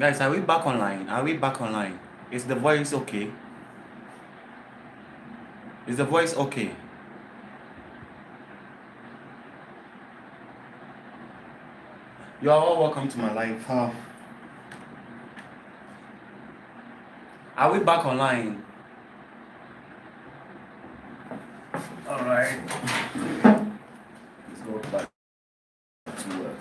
Guys, are we back online? Are we back online? Is the voice okay? Is the voice okay? You are all welcome to my live. Are we back online? All right. Let's go back to work.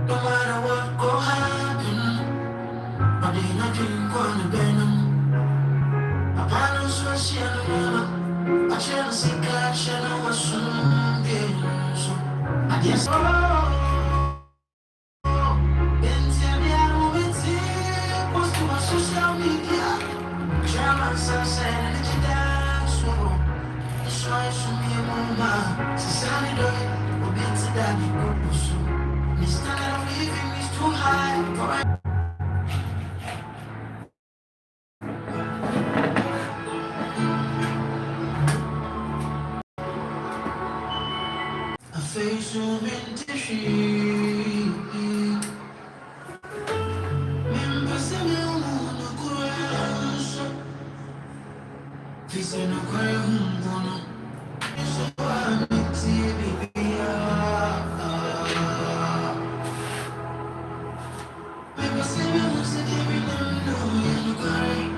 No matter what go happen, I didn't drink on the venom. I promise what she I try to see God, she know what's soon getting so. I guess post to my social media. Drama sunset and it's dance. So I show me a mama. Society do it. We'll be to that. The standard of living is too high. I face so many sheep. Members of the moon, the grass. Face in a crown. So I mix it, baby. Members of the moon, so give me the glory.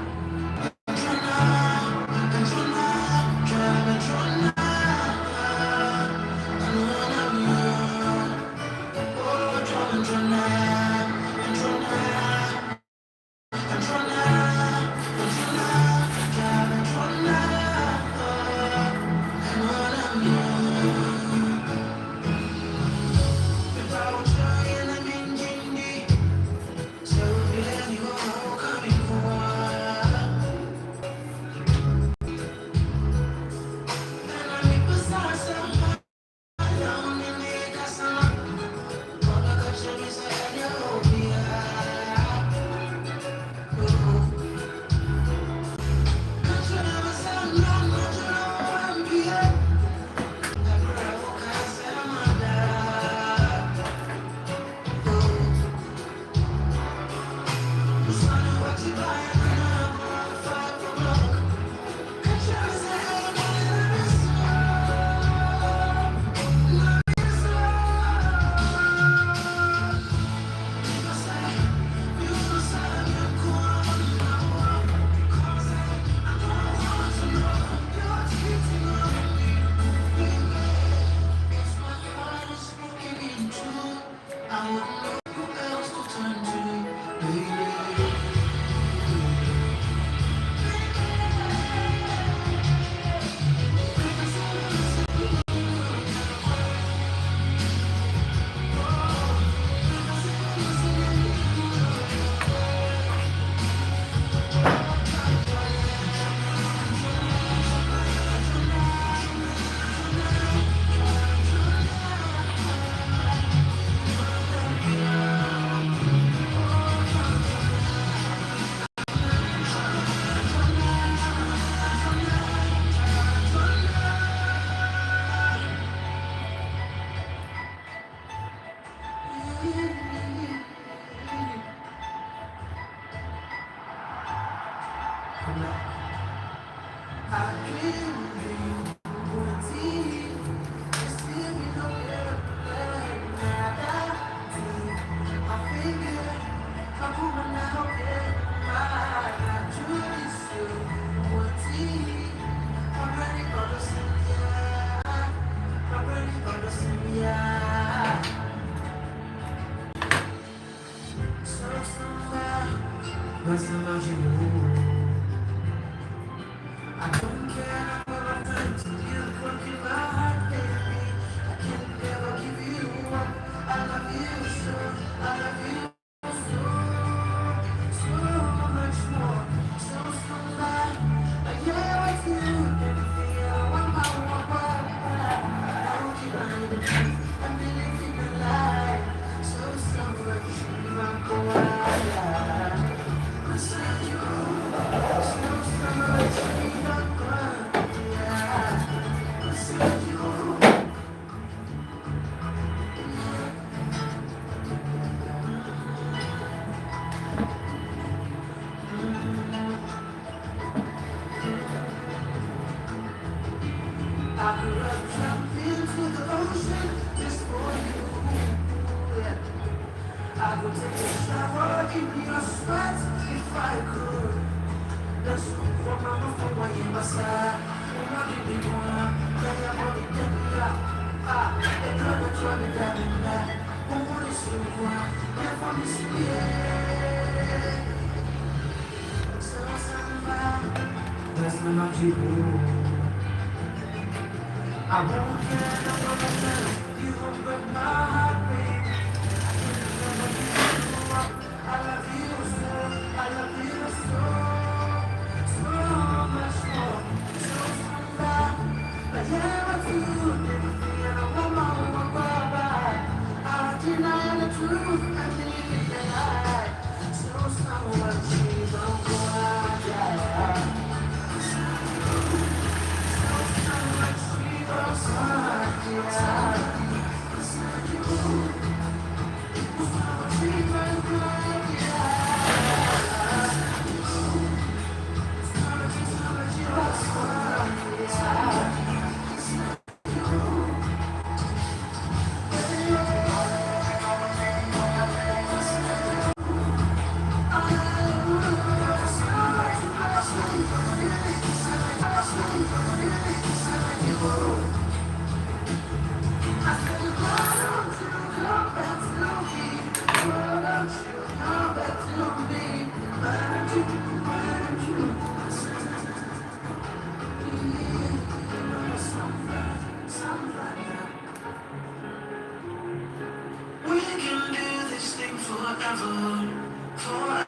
I don't care about my to you, broken my heart, baby. I can never give you up. I love you so, I love you so, so much more, so bad. I care with you, anything I want, I won't deny the truth. I'm living a lie, so much, even go wild. Beside you, so much, even go wild. Beside you. I could have jumped into the ocean just for you. Yeah. I would take a shower in your sweat if I could. That's for my mouth for my yamasa. What did you want? Kaya mo ni Denda. Ito na tuwa ni Denda. Kung mo ni Suwa, kaya mo ni Suye. That's my magic rule. I won't care about myself. You won't break my heart, baby. I love you so, I love you so, so much more, so bad. But yeah, what's you, baby? I don't want my bye. I deny the truth, I believe in the lie. So much, she don't go out, yeah. We can do this thing forever, forever.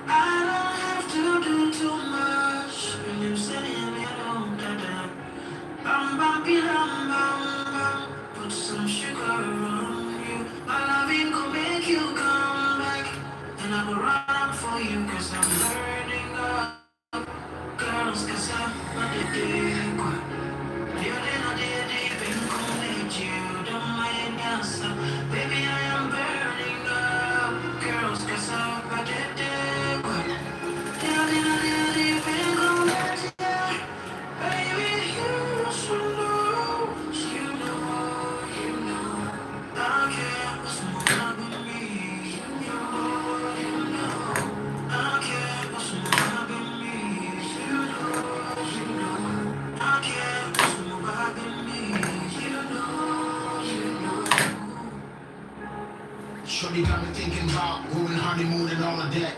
I don't have to do too much. When you say me, I don't bam bam bam bam. Put some sugar on you. My loving go make you come back, and I will run for you 'cause I'm burning up. Girls, 'cause I'm not the dick. Baby, I am burning up. Girls, 'cause I'm not the dick. Baby, you should know, you know, you know. I care what's more than me. You know, you know. I care what's more than me. You know, you know. I care what's more than me. You know, you know. Shorty got me thinking about going honeymoon and all of that.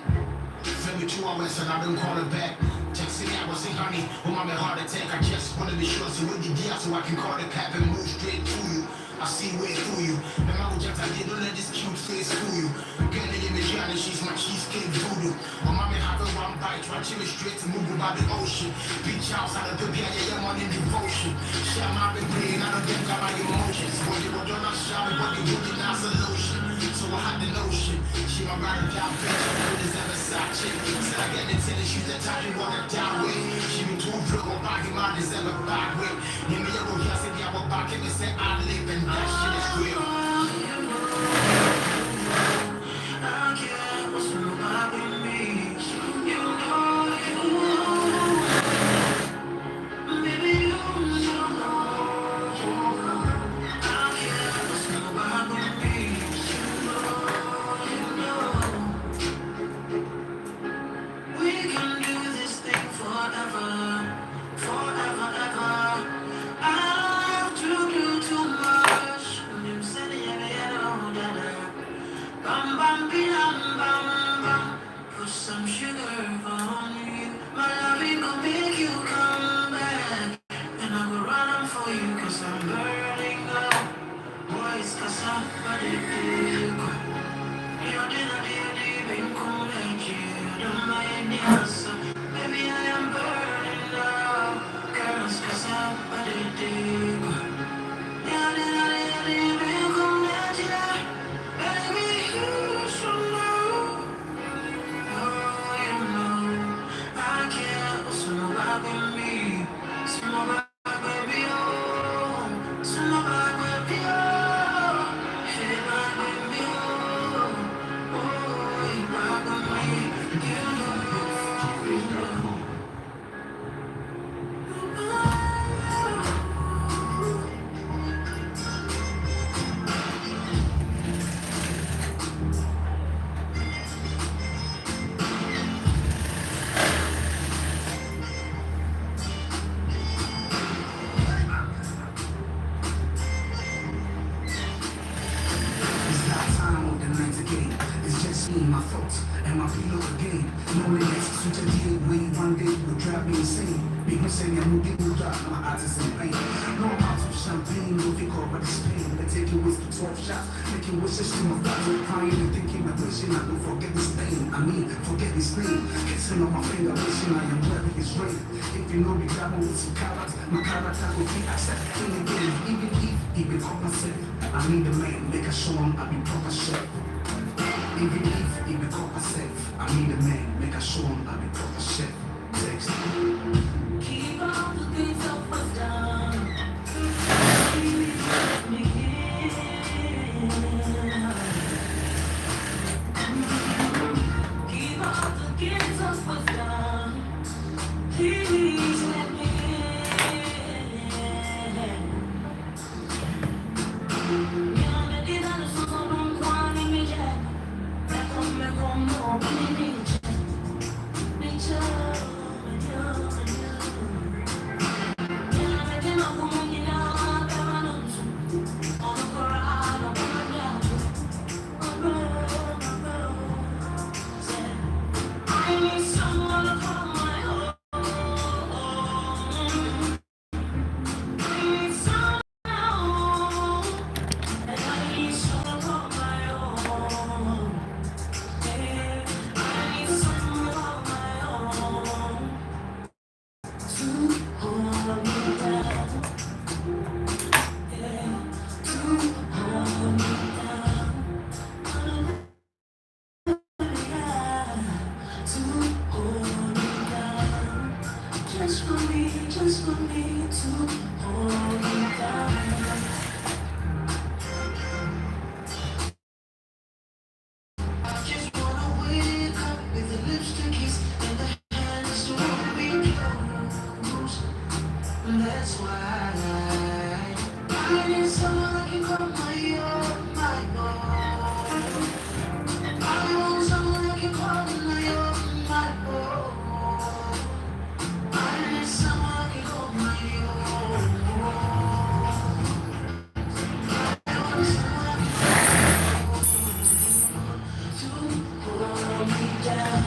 Feel me 2 hours and I don't call her back. Texting me, I was saying, honey, oh, I'm a heart attack. I just wanna be sure, so when you get out, so I can call the cab and move straight to you. I see way through you. And my just I did, don't let this cute face fool you. Girl, you me Gianni, she's my cheesecake voodoo. Oh, mommy, have a one bite, try to me straight to move by the ocean. Beach house, out of the beer, yeah, I'm on in devotion. Share my brain, I don't think about my emotions. Boy, you were done, I shower, but you looking now solution. So I had the notion. She my ride or die bitch, with his Versace. Said I get the tennis shoes that time you wanna die with. She be too broke, or back in my December back with. Give me a roll, I said, yeah, back in me, say I live and that shit is real. I care what's wrong with me. You know, you know. Baby, you know. I care what's wrong with me. You know. We can do this thing forever, forever, ever. I don't have to do too much. My thoughts and my pillow again. No limits, switch a deal way one day will drive me insane. People say I'm moving with drop, my eyes is in pain. No amounts of champagne, no think over the Spain. They take your whiskey 12 shots, making wishes to my father, crying and thinking and wishing I don't forget this thing. I mean, forget this thing. Kissing on my finger, wishing I am wearing this ring. If you know me, grab on with some carrots, my character will be accepted again. Even if he become myself, I need a man, make a show him I be proper chef. Even if he become myself, I need a man, make a show him I be proper chef. Text. Keep all the things of us done. Keep all the gifts of us done. Please let me just for me to hold you down. I just wanna wake up with the lipstick kiss and the hands to hold me close. And that's why I need someone that can call my own, my own. I want someone that can call my own, my own. I need someone that can call my own. I want someone to hold me down.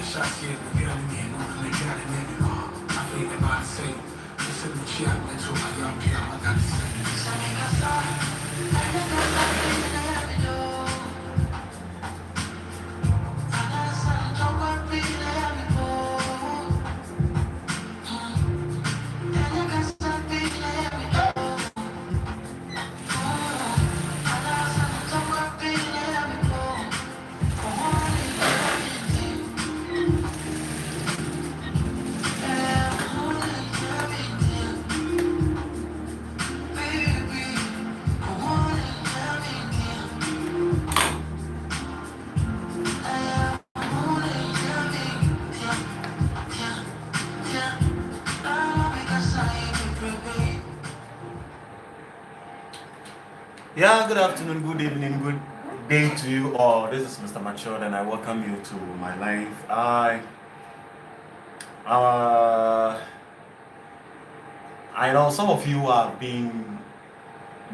shots here, the girl in me, and I'm gonna get it in. I feel it by the same. This is the shit I went to my young girl. I got the same. Yeah, good afternoon, good evening, good day to you all. This is Mr. Matured, and I welcome you to my life. Uh, I know some of you have been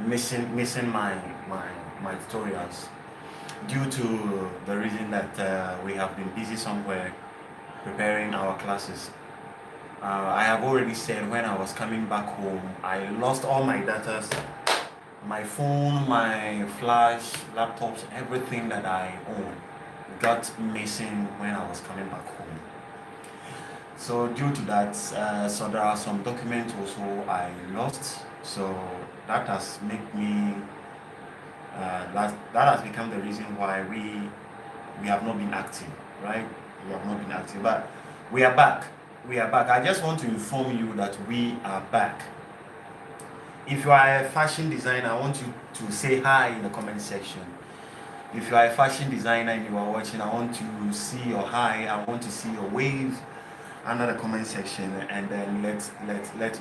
missing my tutorials due to the reason that we have been busy somewhere preparing our classes. I have already said when I was coming back home, I lost all my data, my phone, my flash, laptops, everything that I own got missing when I was coming back home. So due to that, so there are some documents also I lost. So that has made me that has become the reason why we have not been active, right? We have not been active, but we are back. We are back. I just want to inform you that we are back. If you are a fashion designer, I want you to say hi in the comment section. If you are a fashion designer and you are watching, I want to see your hi. I want to see your wave under the comment section, and then let's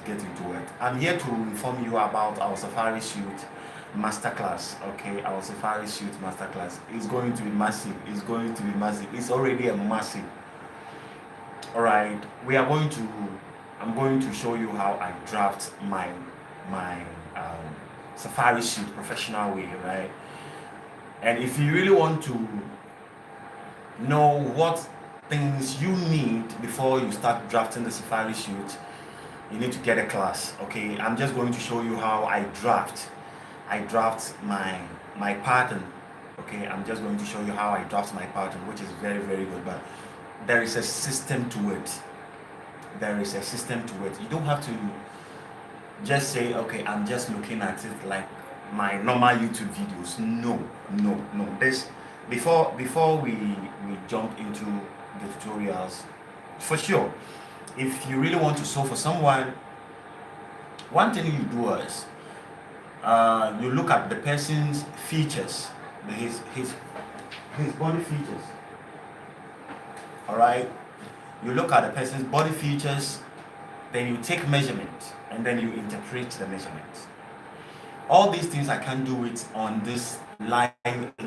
get into it. I'm here to inform you about our safari suit masterclass. Okay, our safari suit masterclass is going to be massive. It's going to be massive. It's already a massive. All right, I'm going to show you how I draft my safari suit professional way, right? And if you really want to know what things you need before you start drafting the safari suit, you need to get a class. Okay, I'm just going to show you how I draft my pattern. Okay, I'm just going to show you how I draft my pattern, which is very, very good, but there is a system to it. There is a system to it. You don't have to just say, okay, I'm just looking at it like my normal YouTube videos. No. This before we jump into the tutorials, for sure, if you really want to sew for someone, one thing you do is you look at the person's features, his body features. All right, you look at the person's body features, then you take measurement, and then you interpret the measurements. All these things I can't do it on this live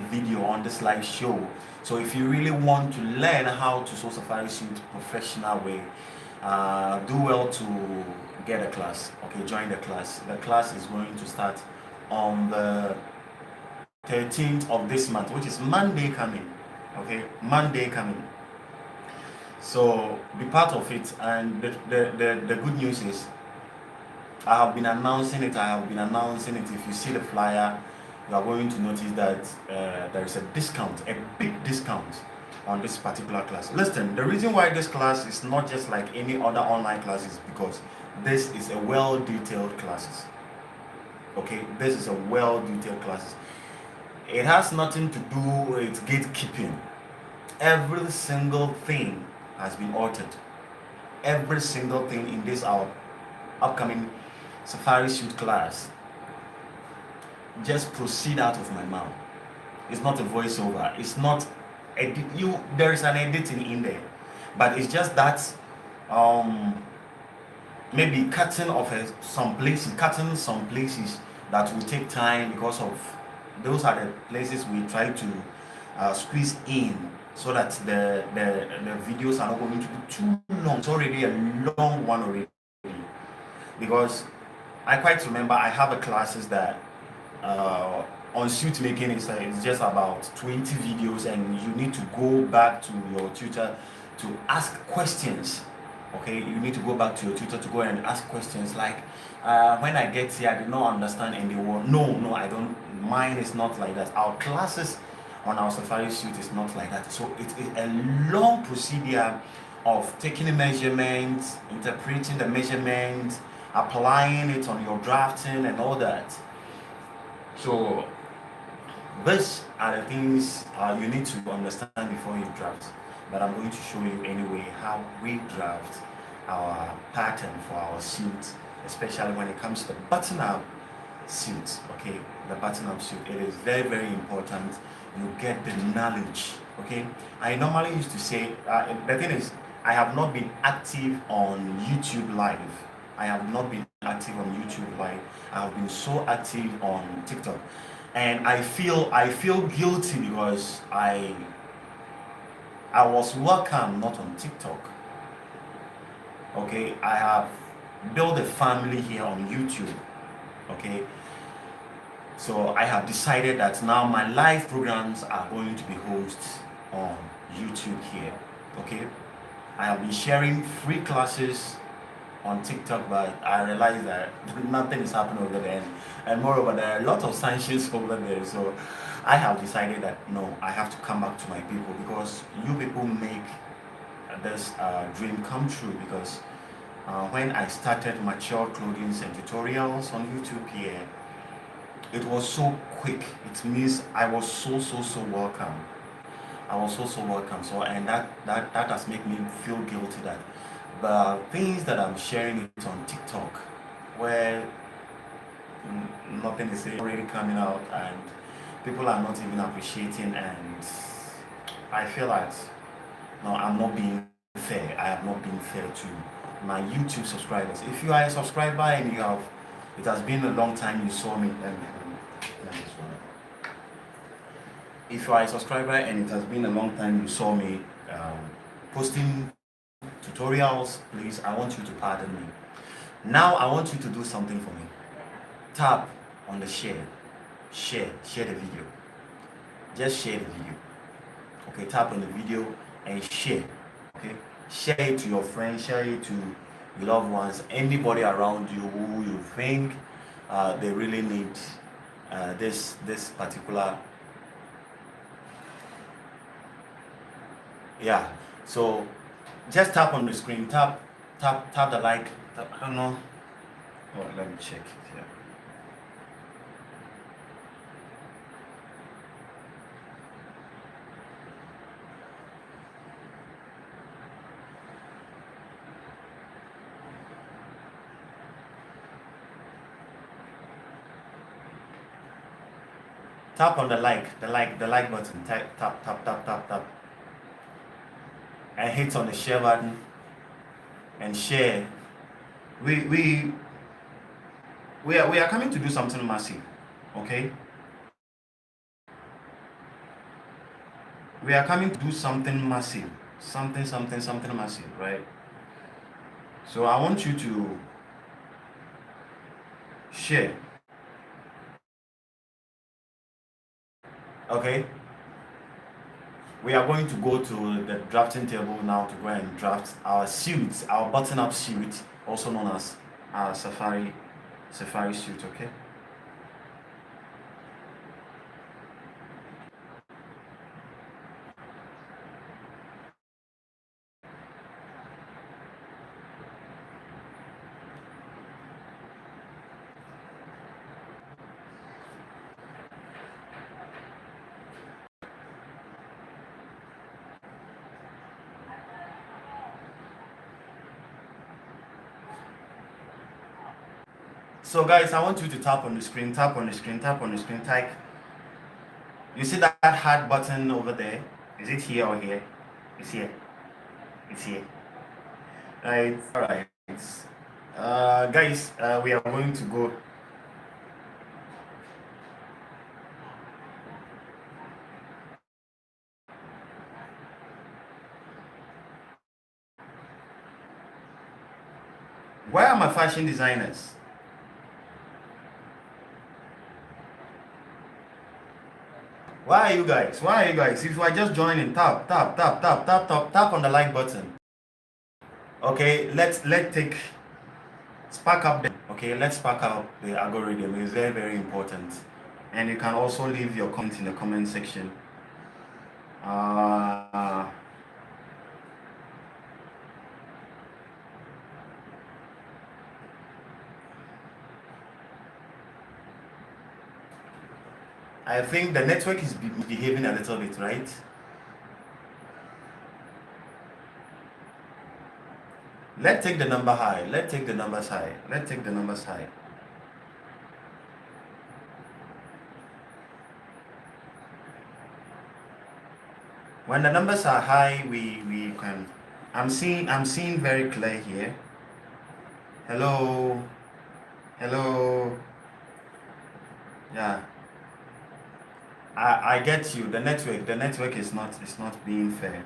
video, on this live show. So if you really want to learn how to sew safari suit professional way, do well to get a class. Okay, join the class. The class is going to start on the 13th of this month, which is Monday coming. Okay, Monday coming. So be part of it, and the good news is I have been announcing it. If you see the flyer, you are going to notice that there is a discount, a big discount on this particular class. Listen, the reason why this class is not just like any other online class is because this is a well-detailed classes. Okay, this is a well-detailed classes. It has nothing to do with gatekeeping. Every single thing has been altered. Every single thing in this our upcoming safari suit class just proceed out of my mouth. It's not a voiceover. It's not there is an editing in there, but it's just that maybe cutting some places that will take time, because of those are the places we try to squeeze in, so that the videos are not going to be too long. It's already a long one already, because I quite remember I have a classes that on suit making it's just about 20 videos, and you need to go back to your tutor to ask questions. Okay, you need to go back to your tutor to go and ask questions like, when I get here, I did not understand any word. No, I don't. Mine is not like that. Our classes on our Safari suite is not like that. So it is a long procedure of taking a measurement, interpreting the measurement, applying it on your drafting and all that. So these are the things you need to understand before you draft. But I'm going to show you anyway how we draft our pattern for our suit, especially when it comes to the button-up suit. Okay, the button-up suit. It is very, very important you get the knowledge. Okay, I normally used to say the thing is I have not been active on YouTube Live. I have not been active on YouTube Live. I have been so active on TikTok, and I feel guilty because I was welcome not on TikTok. Okay, I have built a family here on YouTube. Okay, so I have decided that now my live programs are going to be hosted on YouTube here. Okay, I have been sharing free classes on TikTok, but I realize that nothing is happening over there, and moreover, there are a lot of sanctions over there. So I have decided that no, I have to come back to my people because you people make this dream come true. Because when I started mature clothing and tutorials on YouTube here, it was so quick. It means I was so welcome. I was so welcome. So and that has made me feel guilty that the things that I'm sharing it on TikTok, where nothing is already coming out and people are not even appreciating, and I feel like no, I'm not being fair. I have not been fair to my YouTube subscribers. If you are a subscriber and you have, it has been a long time you saw me. If you are a subscriber and it has been a long time you saw me posting tutorials, please, I want you to pardon me. Now I want you to do something for me. Tap on the share the video. Just share the video. Okay, tap on the video and share. Okay, share it to your friends, share it to your loved ones, anybody around you who you think they really need this particular. Yeah, so just tap on the screen, tap the like. I don't know. Oh, let me check it here. Tap on the like button. Tap, and hit on the share button and share. We are coming to do something massive. Okay, we are coming to do something massive, something massive, right? So I want you to share. Okay, we are going to go to the drafting table now to go and draft our suits, our button-up suit, also known as our safari suit. Okay. So guys, I want you to tap on the screen, type. You see that hard button over there? Is it here or here? It's here. It's here. Right. Alright. Guys, we are going to go. Where are my fashion designers? . Why are you guys? Why are you guys? If you are just joining, tap on the like button. Okay, let's take spark up the okay, let's spark up the algorithm. It's very, very important. And you can also leave your comment in the comment section. Uh I think the network is behaving a little bit, right? Let's take the number high. Let's take the numbers high. Let's take the numbers high. When the numbers are high, we can. I'm seeing very clear here. Hello, hello. Yeah, I get you. The network is not being fair.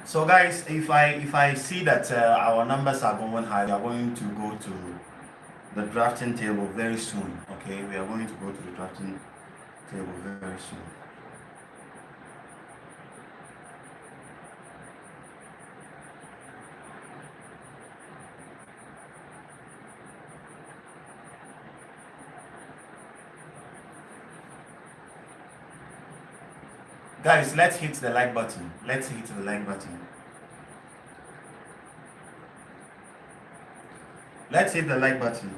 So guys, if I see that our numbers are going high, we are going to go to the drafting table very soon. Okay, we are going to go to the drafting table very soon. Guys, let's hit the like button. Let's hit the like button. Let's hit the like button.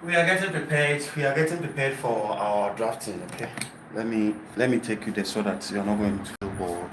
We are getting prepared. We are getting prepared for our drafting. Okay. Let me take you there so that you're not going to feel bored.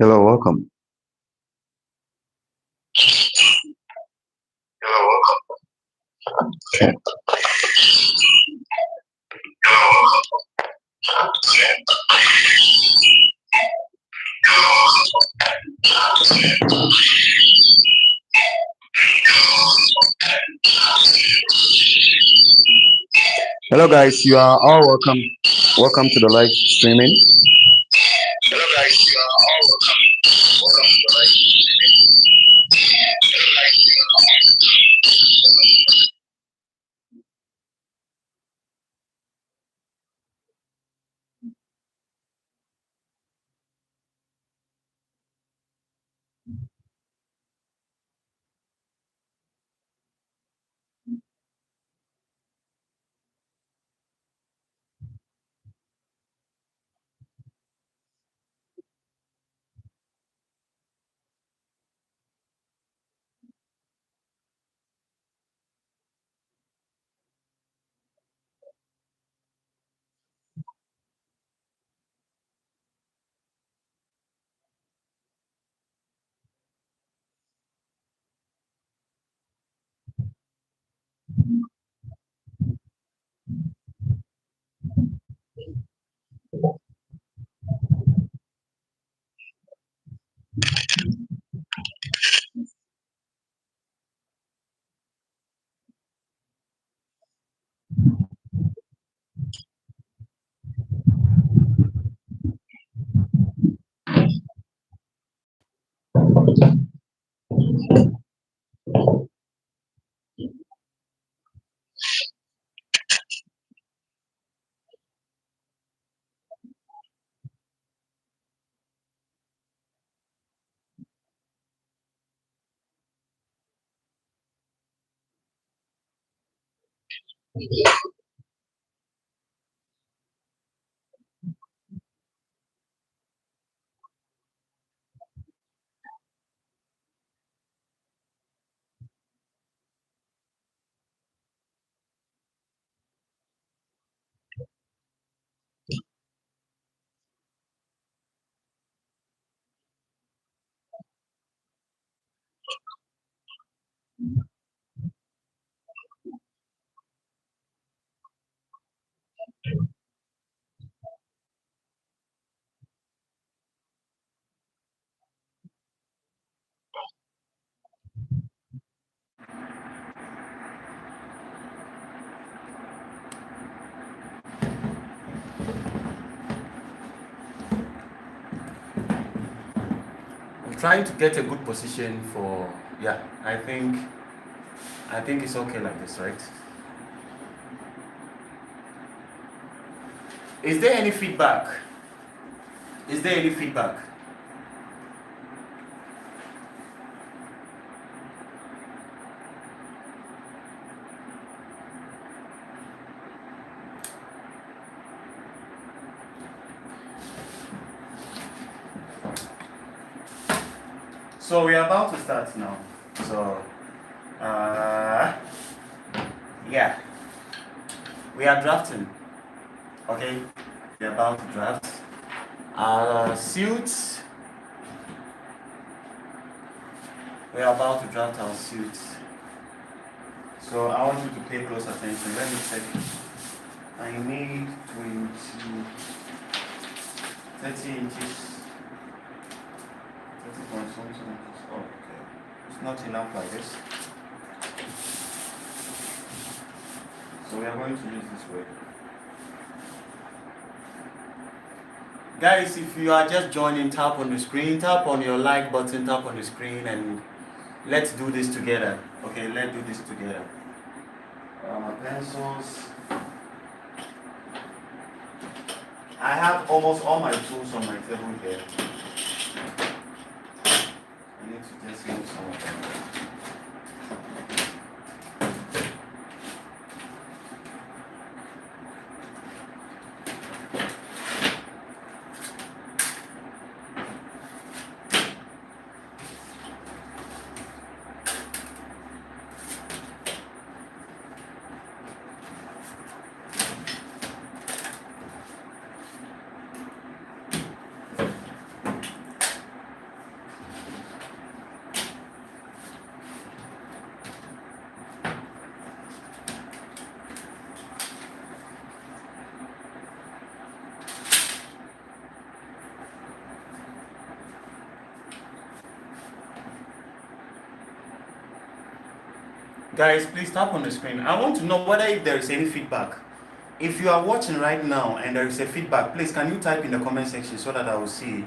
Hello, welcome. Hello, guys. You are all welcome. Welcome to the live streaming. Hello, guys. You are all welcome. Welcome to the live streaming. I'm trying to get a good position for. Yeah, I think it's okay like this, right? Is there any feedback? Is there any feedback? So we are about to start now. So, yeah, we are drafting. Okay, we are about to draft our suits. We are about to draft our suits. So I want you to pay close attention. Let me check. I need 30 inches, 30 point something inches. Oh, okay. It's not enough like this. So we are going to use this way. Guys, if you are just joining, tap on the screen, tap on your like button, tap on the screen, and let's do this together. Okay, let's do this together. My pencils. I have almost all my tools on my table here. I need to just use some of them. Guys, please tap on the screen. I want to know whether if there is any feedback. If you are watching right now and there is a feedback, please can you type in the comment section so that I will see.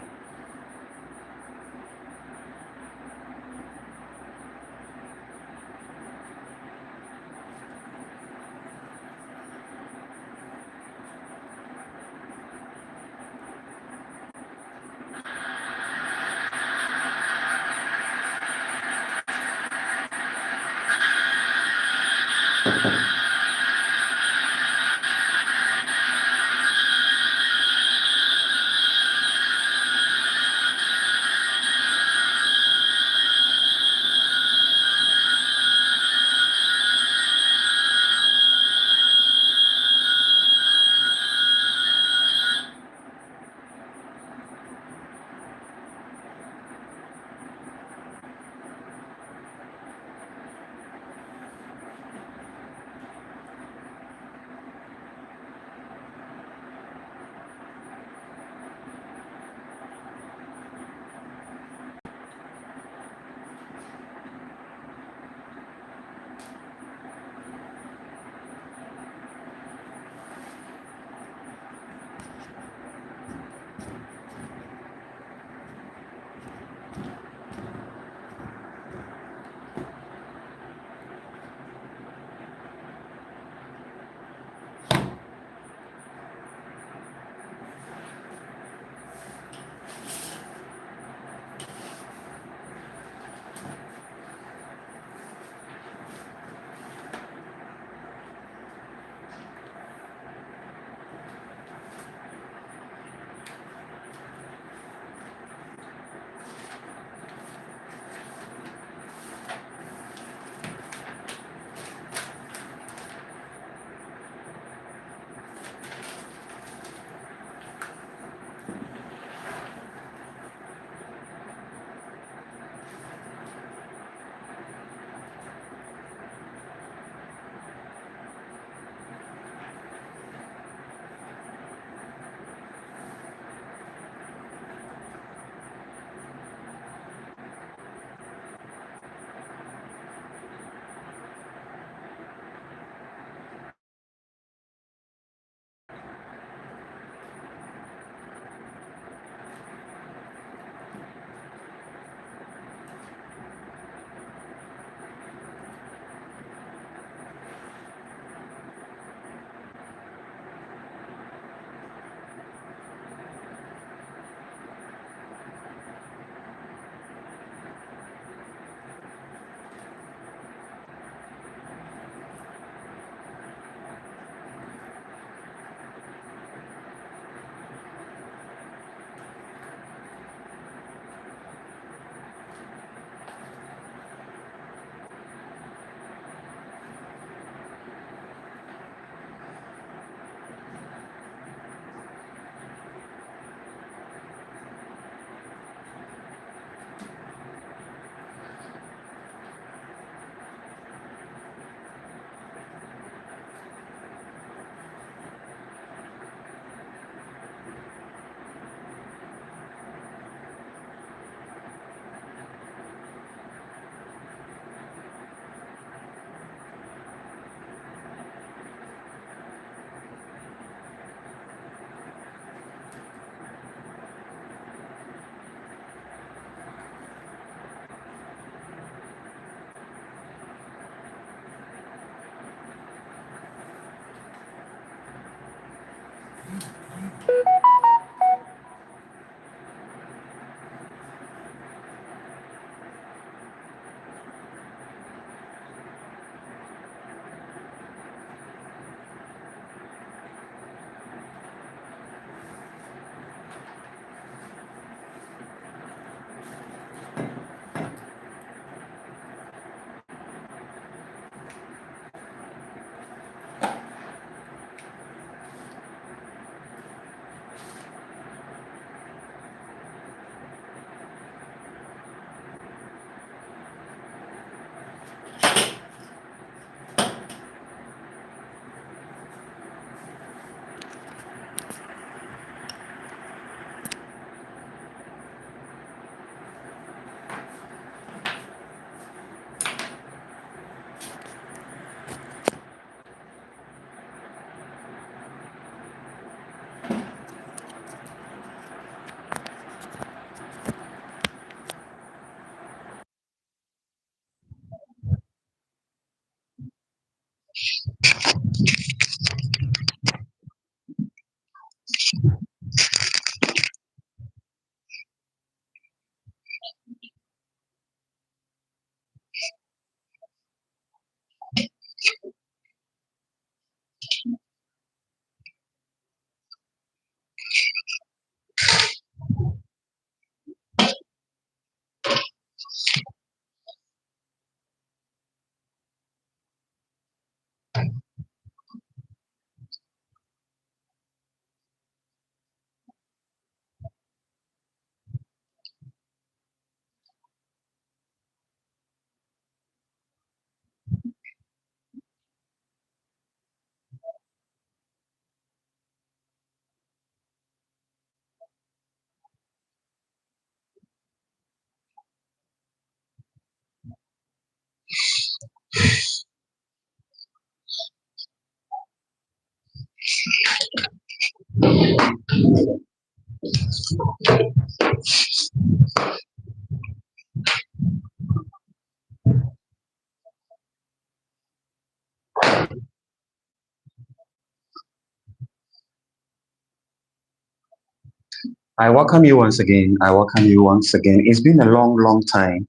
I welcome you once again. I welcome you once again. It's been a long, long time.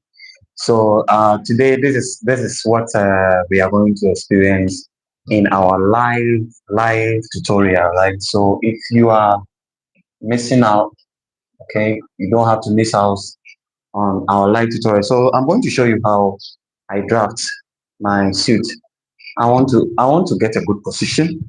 So today, this is what we are going to experience in our live tutorial. Right. So if you are missing out, okay, you don't have to miss out on our live tutorial. So I'm going to show you how I draft my suit. I want to get a good position.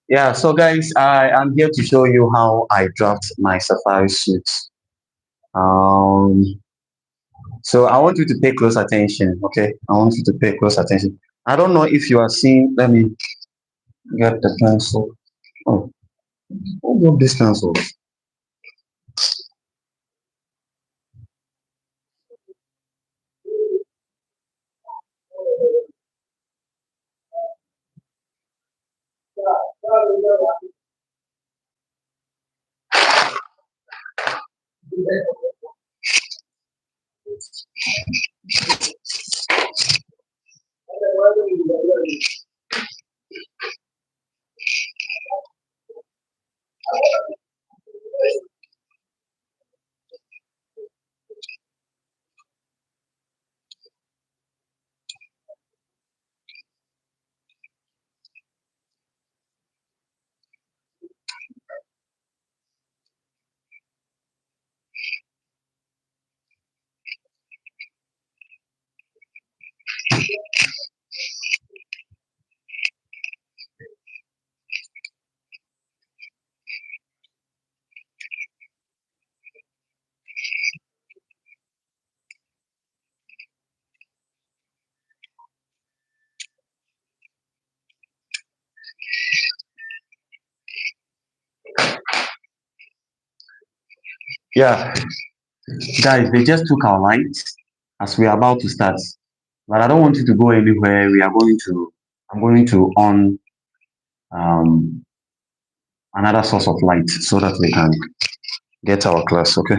Yeah, so guys, I am here to show you how I draft my safari suit. Um, so I want you to pay close attention, okay? I want you to pay close attention. I don't know if you are seeing. Let me get the pencil. Oh, hold up this pencil. Yeah, guys, they just took our lights as we are about to start. But I don't want you to go anywhere. I'm going to on um, another source of light so that we can get our class, okay?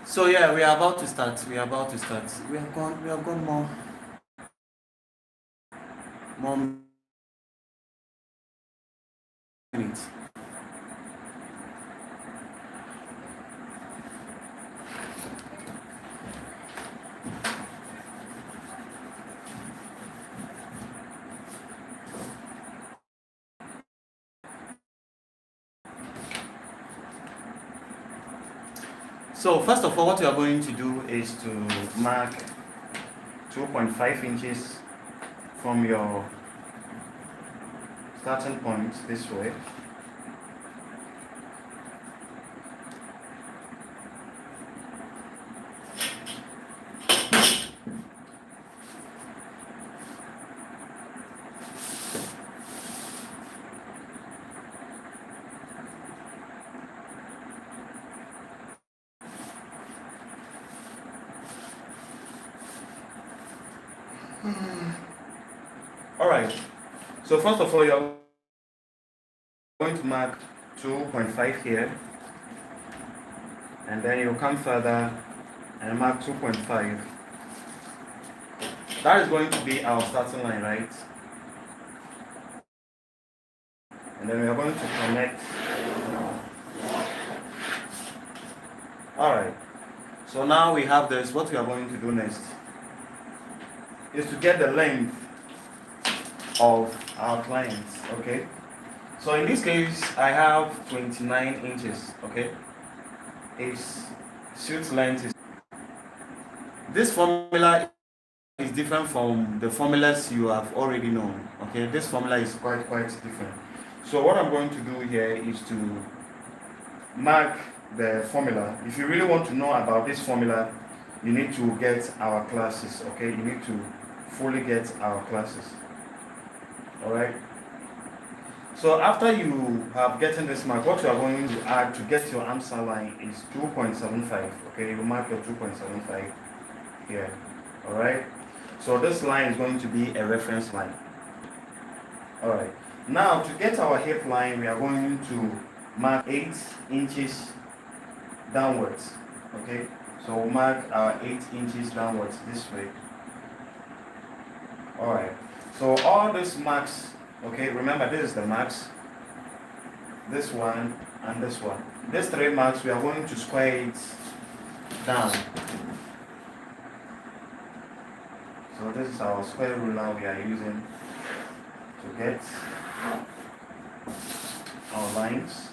So yeah, we are about to start. We are about to start. We have gone more minutes. So first of all, what we are going to do is to mark 2.5 inches from your starting point this way. All right. So first of all, you're going to mark 2.5 here, and then you come further and mark 2.5. That is going to be our starting line, right? And then we are going to connect. All right. So now we have this. What we are going to do next is to get the length of our clients. Okay. So in this case, I have 29 inches. Okay. Its suit length is. This formula is different from the formulas you have already known. Okay. This formula is quite different. So what I'm going to do here is to mark the formula. If you really want to know about this formula, you need to get our classes. Okay. You need to fully get our classes. All right. So after you have gotten this mark, what you are going to add to get your answer line is 2.75. Okay, you mark your 2.75 here. All right. So this line is going to be a reference line. All right. Now to get our hip line, we are going to mark 8 inches downwards. Okay, so we'll mark our 8 inches downwards this way. Alright, so all these marks, okay, remember this is the marks, this one and this one. These 3 marks, we are going to square it down. So this is our square ruler we are using to get our lines.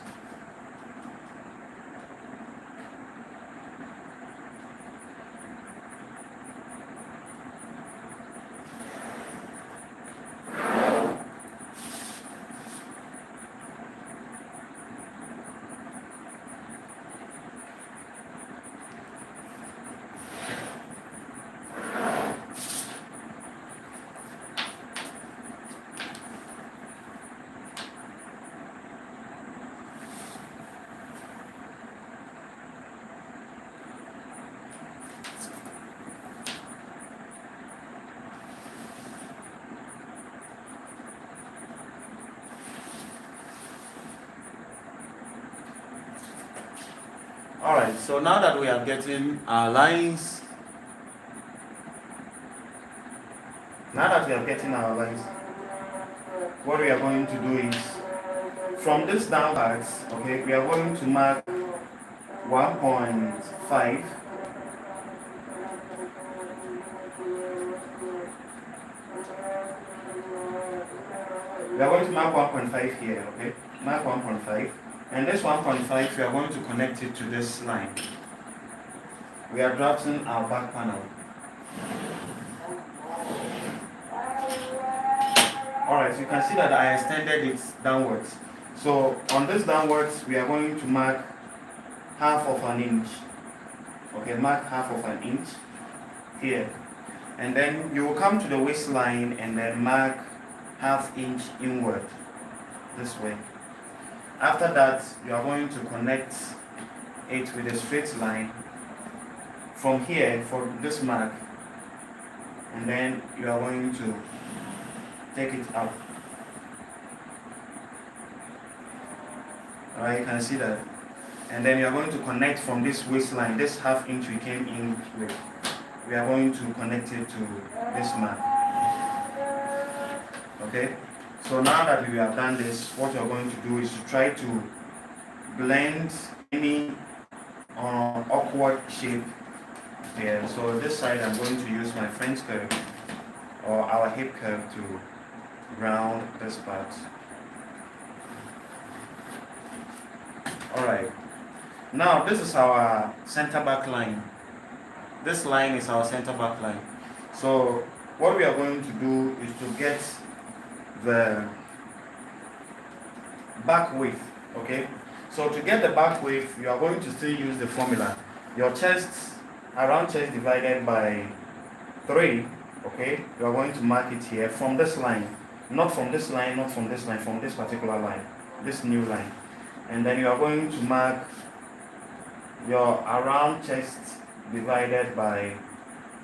Alright, so now that we are getting our lines, what we are going to do is, from this downwards, okay, we are going to mark 1.5. We are going to mark 1.5 here, okay? Mark 1.5. And this 1.5, we are going to connect it to this line. We are drafting our back panel. Alright, so you can see that I extended it downwards. So on this downwards, we are going to mark half of an inch. Okay, mark half of an inch here. And then you will come to the waistline and then mark half inch inward this way. After that, you are going to connect it with a straight line from here for this mark, and then you are going to take it up. Alright, you can see that. And then you are going to connect from this waistline, this half inch we came in with. We are going to connect it to this mark. Okay? So now that we have done this, what you're going to do is to try to blend any awkward shape here. So this side I'm going to use my French curve or our hip curve to round this part. Alright. Now this is our center back line. This line is our center back line. So what we are going to do is to get the back width, okay? So to get the back width, you are going to still use the formula. Your chest, around chest divided by 3, okay? You are going to mark it here from this line. Not from this line, not from this line, from this particular line, this new line. And then you are going to mark your around chest divided by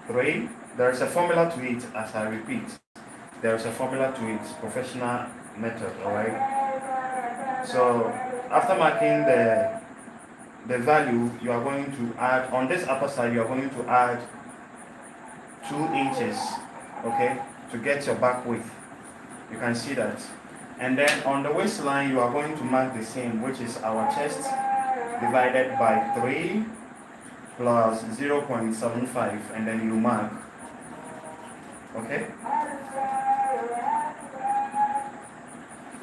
3. There is a formula to it, as I repeat. There is a formula to it, professional method, alright? So after marking the value, you are going to add, on this upper side, you are going to add 2 inches, okay, to get your back width. You can see that. And then on the waistline, you are going to mark the same, which is our chest divided by 3 plus 0.75, and then you mark, okay?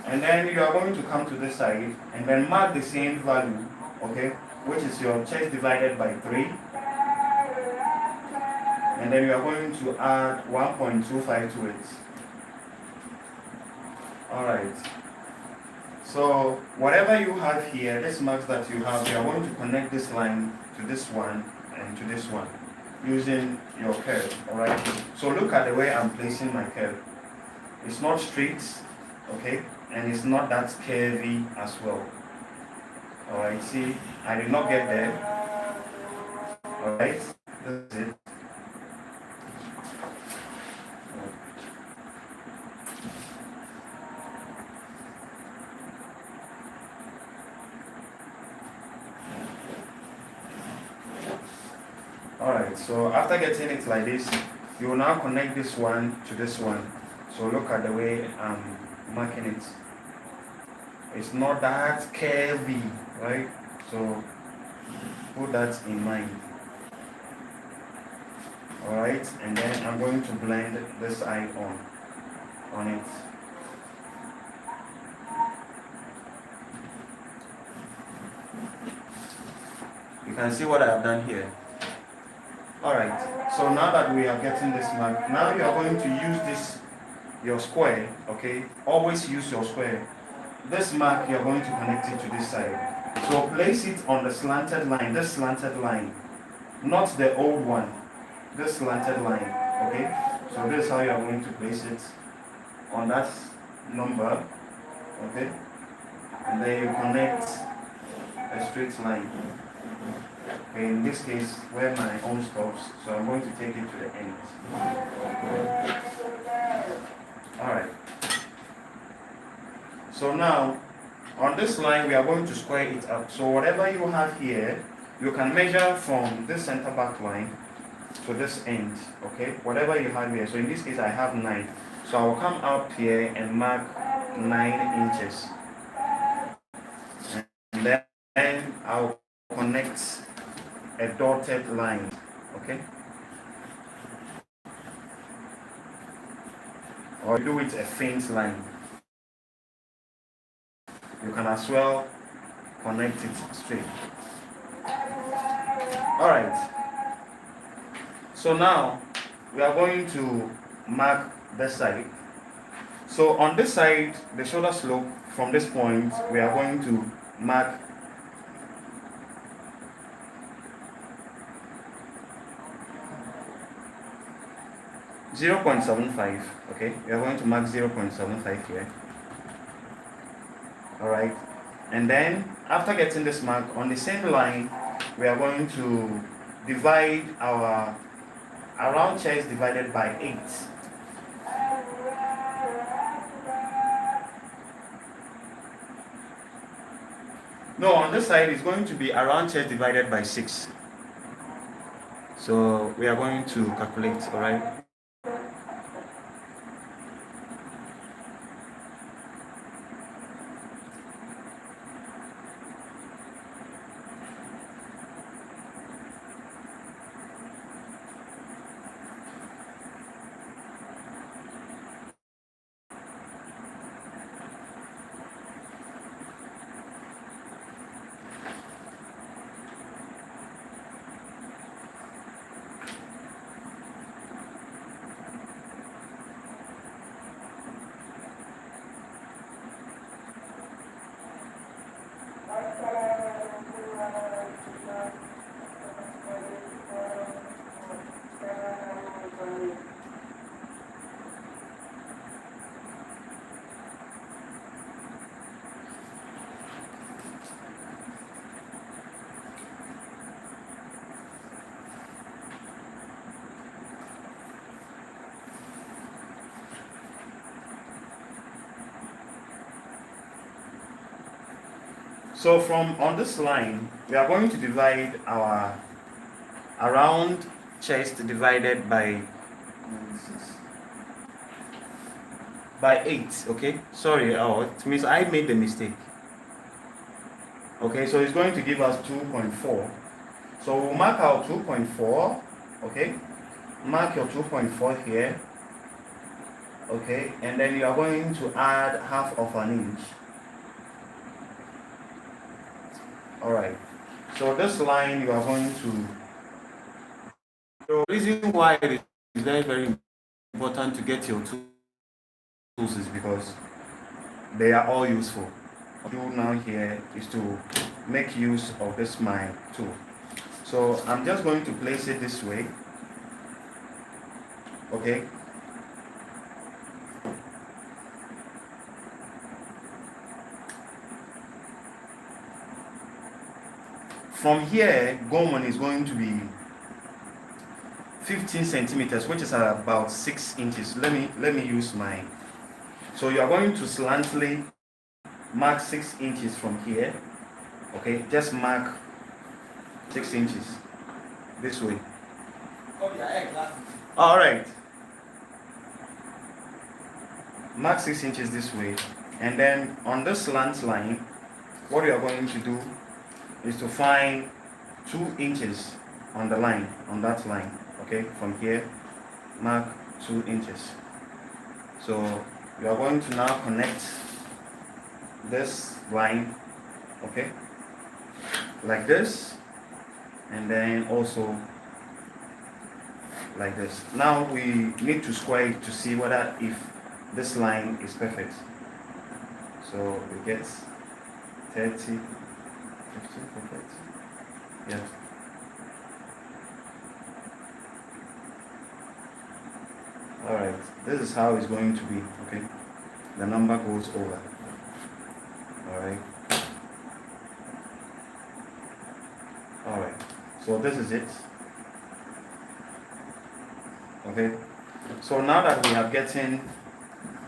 And then you are going to come to this side and then mark the same value, okay, which is your chest divided by 3. And then you are going to add 1.25 to it. Alright. So whatever you have here, this marks that you have, you are going to connect this line to this one and to this one using your curve, alright? So look at the way I'm placing my curve. It's not straight, okay? And it's not that curvy as well. Alright, see, I did not get there. Alright, that's it. so after getting it like this, you will now connect this one to this one. So look at the way I'm marking it. It's not that curvy, right? So put that in mind. Alright, and then I'm going to blend this eye on it. You can see what I have done here. Alright, so now that we are getting this mark, now you are going to use this, your square, okay? Always use your square. This mark, you're going to connect it to this side. So place it on the slanted line, this slanted line, not the old one, this slanted line, okay? So this is how you're going to place it on that number, okay? And then you connect a straight line. Okay, in this case, where my own stops, so I'm going to take it to the end. Alright. So now, on this line, we are going to square it up. So whatever you have here, you can measure from this center back line to this end, okay? Whatever you have here. So in this case, I have 9. So I will come up here and mark 9 inches. And then I'll connect a dotted line, okay? Or do it a faint line. You can as well connect it straight. Alright. So now we are going to mark this side. So on this side, the shoulder slope from this point, we are going to mark 0.75. Okay, we are going to mark 0.75 here. Alright, and then after getting this mark on the same line, we are going to divide our around chest divided by 8. No, on this side it's going to be around chest divided by 6. So we are going to calculate, alright? So from on this line, we are going to divide our around chest divided by 8. Okay, sorry, it means I made the mistake. Okay, so it's going to give us 2.4. So we'll mark our 2.4. Okay, mark your 2.4 here. Okay, and then you are going to add half of an inch. Alright, so this line you are going to. The reason why it is very, very important to get your tools is because they are all useful. What you do now here is to make use of this my tool. So I'm just going to place it this way. Okay. From here, Gorman is going to be 15 centimeters, which is about 6 inches. Let me use mine. So you are going to slantly mark 6 inches from here. Okay, just mark 6 inches this way. All right. Mark 6 inches this way, and then on this slant line, what you are going to do is to find 2 inches on the line, on that line. Okay, from here, mark 2 inches. So you are going to now connect this line, okay, like this, and then also like this. Now we need to square it to see whether if this line is perfect. So we get 30, 15 perfect. Yeah. Alright, this is how it's going to be, okay? The number goes over. Alright. Alright. So this is it. Okay. So now that we have gotten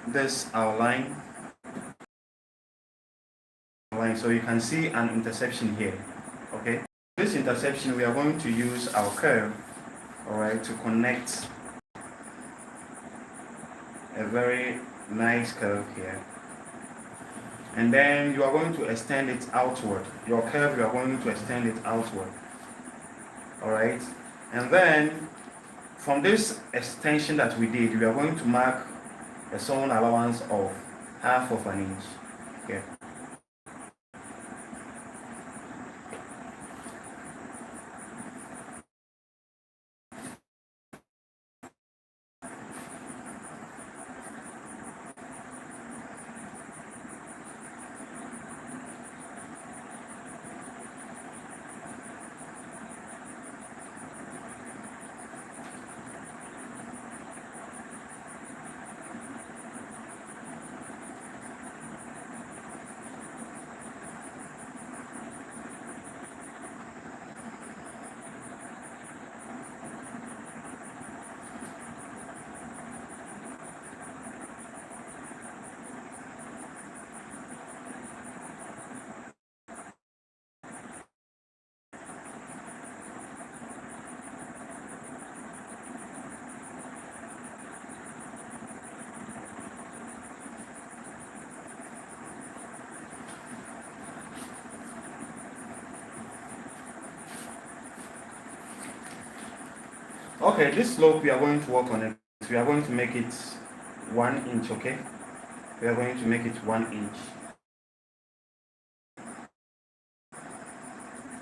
this outline, so you can see an intersection here. Okay. This intersection, we are going to use our curve, alright, to connect a very nice curve here. And then you are going to extend it outward. Your curve, you are going to extend it outward. Alright. And then from this extension that we did, we are going to mark a sewing allowance of 1/2 inch. Okay. Okay, this slope we are going to work on it. We are going to make it 1 inch, okay? We are going to make it 1 inch.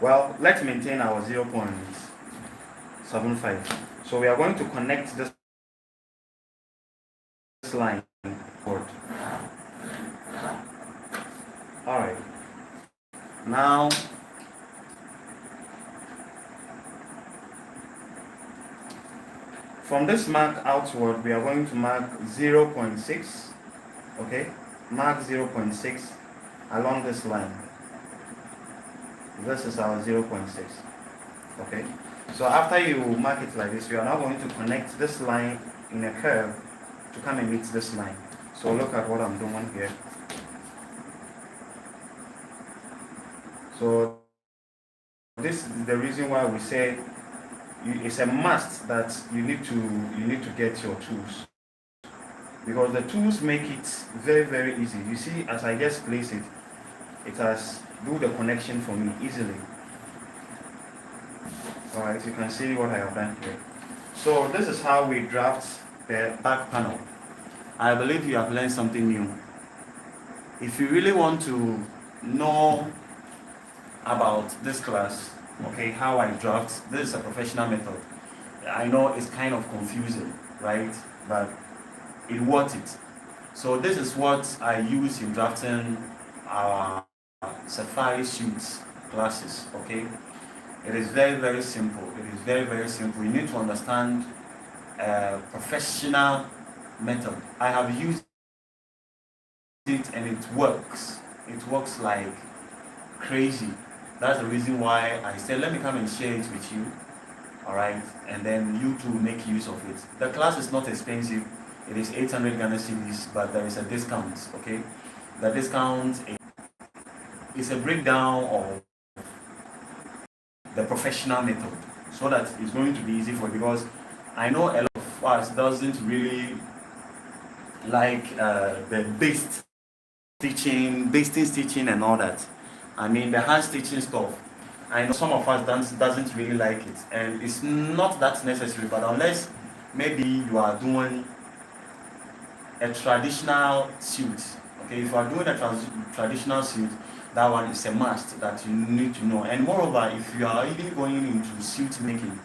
Well, let's maintain our 0.75. So we are going to connect this line forward. Alright. Now from this mark outward, we are going to mark 0.6, okay? Mark 0.6 along this line. This is our 0.6, okay? So after you mark it like this, you are now going to connect this line in a curve to come and meet this line. So look at what I'm doing here. So this is the reason why we say it's a must that you need to get your tools, because the tools make it very, very easy. You see, as I just place it, it has do the connection for me easily. Alright, you can see what I have done here. So this is how we draft the back panel. I believe you have learned something new. If you really want to know about this class, okay, how I draft, this is a professional method. I know it's kind of confusing, right? But it worth it. So this is what I use in drafting our safari suits classes, okay? It is very, very simple. It is very, very simple. You need to understand a professional method. I have used it and it works. It works like crazy. That's the reason why I said, let me come and share it with you, all right? And then you too make use of it. The class is not expensive. It is 800 Ghana cedis, but there is a discount, okay? The discount is a breakdown of the professional method, so that it's going to be easy for you, because I know a lot of us doesn't really like the basting stitching and all that. I mean the hand stitching stuff. I know some of us doesn't really like it, and it's not that necessary. But unless maybe you are doing a traditional suit, okay, if you are doing a traditional suit, that one is a must that you need to know. And moreover, if you are even going into suit making,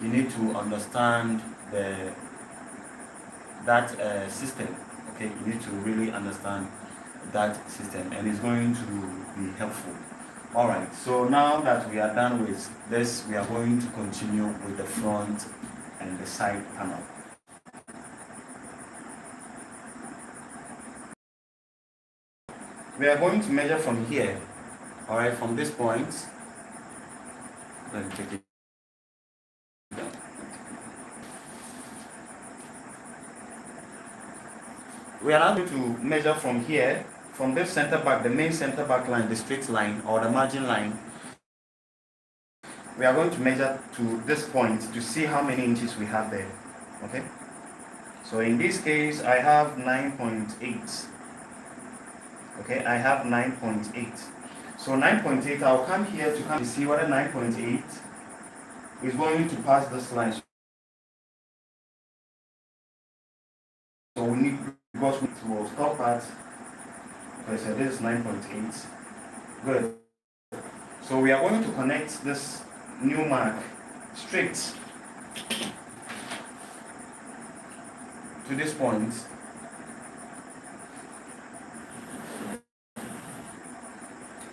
you need to understand that system. Okay, you need to really understand that system, and it's going to be helpful. All right, so now that we are done with this, we are going to continue with the front and the side panel. We are going to measure from here, all right, from this point. Let me take it down. We are now going to measure from here, from this center back, the main center back line, the straight line or the margin line. We are going to measure to this point to see how many inches we have there. Okay, so in this case I have 9.8. okay, I have 9.8. so 9.8, I'll come here to come to see whether 9.8 is going to pass this line. So we need, because we will stop at, okay, so this is 9.8. Good. So we are going to connect this new mark straight to this point.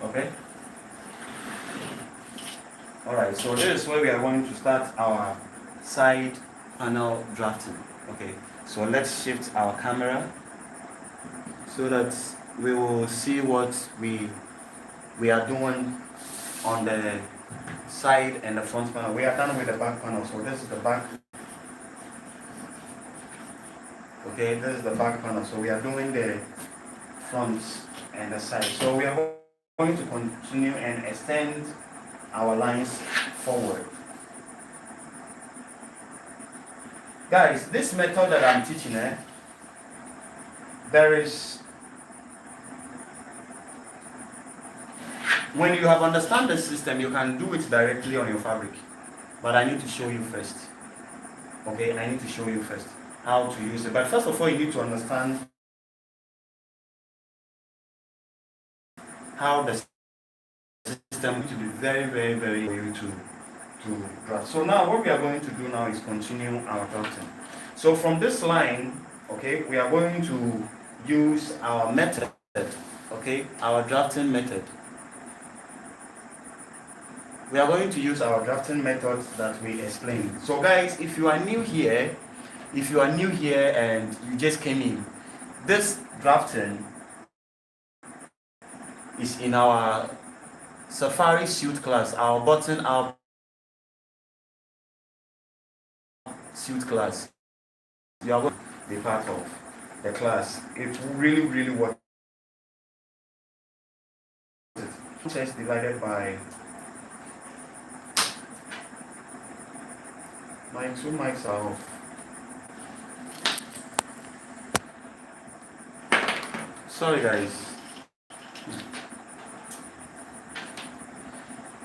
Okay. All right. So this is where we are going to start our side panel drafting. Okay. So let's shift our camera so that we will see what we are doing on the side and the front panel. We are done with the back panel. So this is the back. Okay, this is the back panel. So we are doing the front and the side. So we are going to continue and extend our lines forward. Guys, this method that I'm teaching, there is, when you have understand the system, you can do it directly on your fabric. But I need to show you first. Okay, I need to show you first how to use it. But first of all, you need to understand how the system to be very easy to draft. So now what we are going to do now is continue our drafting. So from this line, okay, we are going to use our method, okay, our drafting method. We are going to use our drafting method that we explained. So guys, if you are new here and you just came in, this drafting is in our Safari suit class, our button up suit class. You are going to be part of the class. It really works. Chest divided by my 2 mics are off. Sorry guys.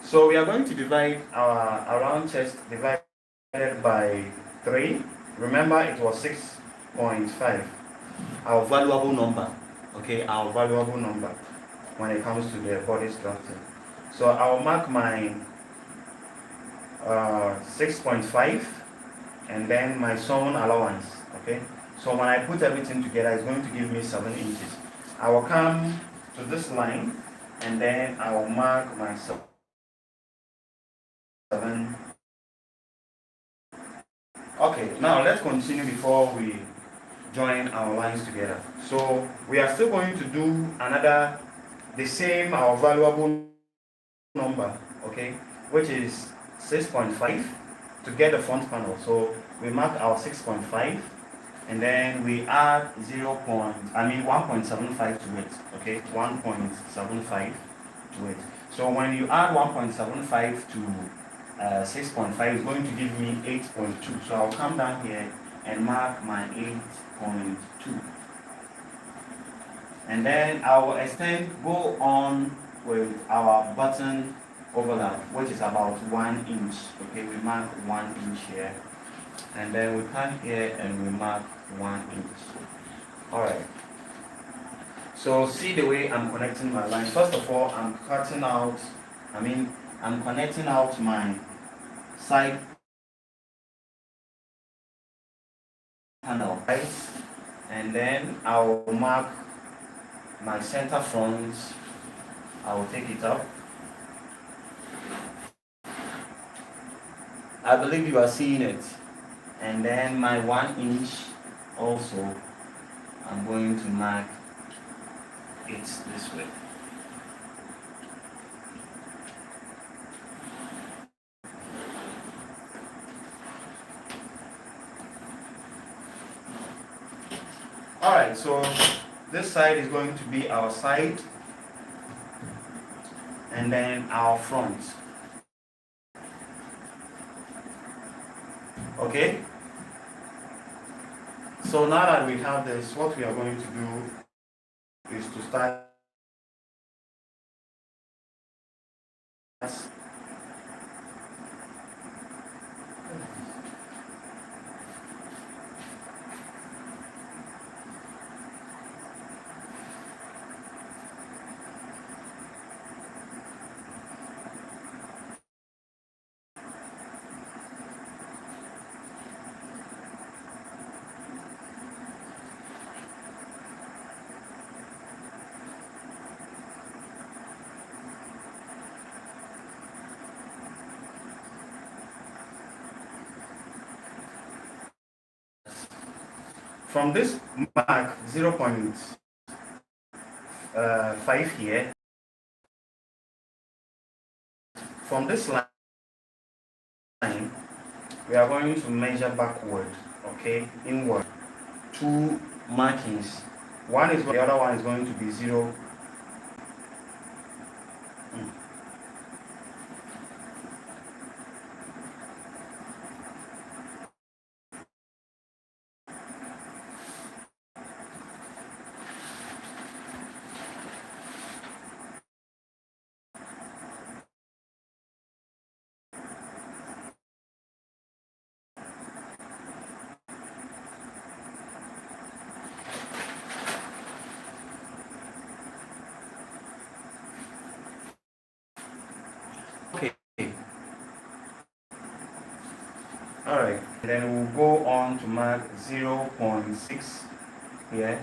So we are going to divide our round chest divided by 3. Remember it was 6.5. Our valuable number. Okay, our valuable number when it comes to the body drafting. So I'll mark my 6.5 and then my sewn allowance. Okay, so when I put everything together, it's going to give me 7 inches. I will come to this line and then I will mark my 7. Okay, now let's continue before we join our lines together. So we are still going to do the same, our valuable number, okay, which is 6.5 to get the front panel. So we mark our 6.5 and then we add 1.75 to it, okay, 1.75 to it. So when you add 1.75 to 6.5 is going to give me 8.2. So I'll come down here and mark my 8.2. And then I will go on with our button overlap, which is about 1 inch. Okay, we mark 1 inch here. And then we come here and we mark 1 inch. Alright. So see the way I'm connecting my line. First of all, I'm connecting out my side panel, right? And then I'll mark my center front. I will take it up. I believe you are seeing it. And then my 1 inch also, I'm going to mark it this way. Alright, so this side is going to be our side and then our front. Okay? So now that we have this, what we are going to do is to start from this mark 0.5 here, from this line, we are going to measure backward, okay, inward, 2 markings. The other one is going to be 0. Okay. Alright, then we'll go on to mark 0.6 here.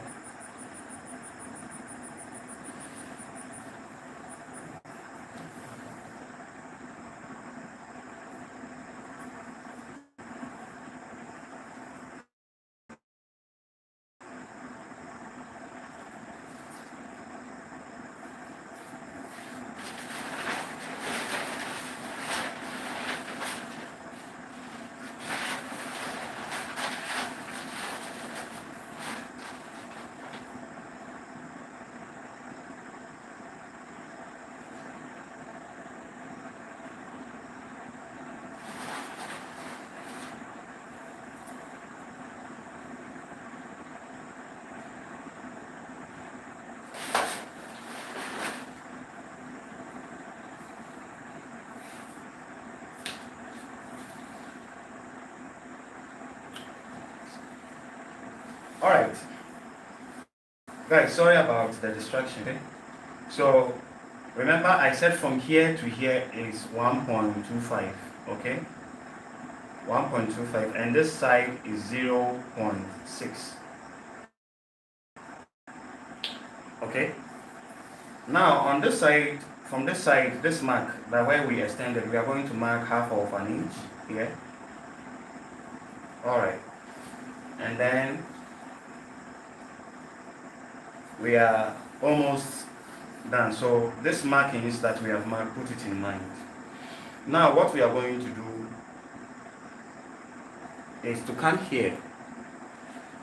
Alright. Guys, sorry about the distraction. Okay? So remember I said from here to here is 1.25, okay? 1.25, and this side is 0.6. Okay? Now on this side, from this side, this mark, that where we extended, we are going to mark half of an inch here. Alright. And then we are almost done. So this markings that we have marked, put it in mind. Now what we are going to do is to come here.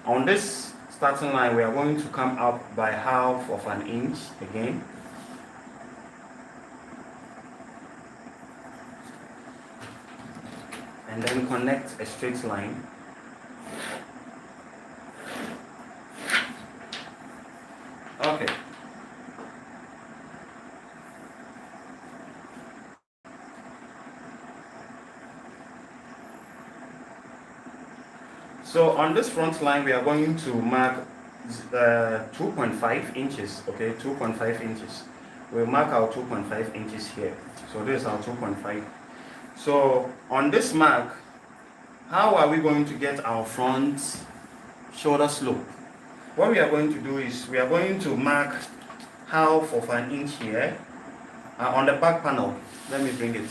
On this starting line, we are going to come up by half of an inch again. and then connect a straight line. Okay. So on this front line, we are going to mark 2.5 inches, okay, 2.5 inches. We'll mark our 2.5 inches here. So this is our 2.5. So on this mark, how are we going to get our front shoulder slope? What we are going to do is we are going to mark half of an inch here on the back panel. Let me bring it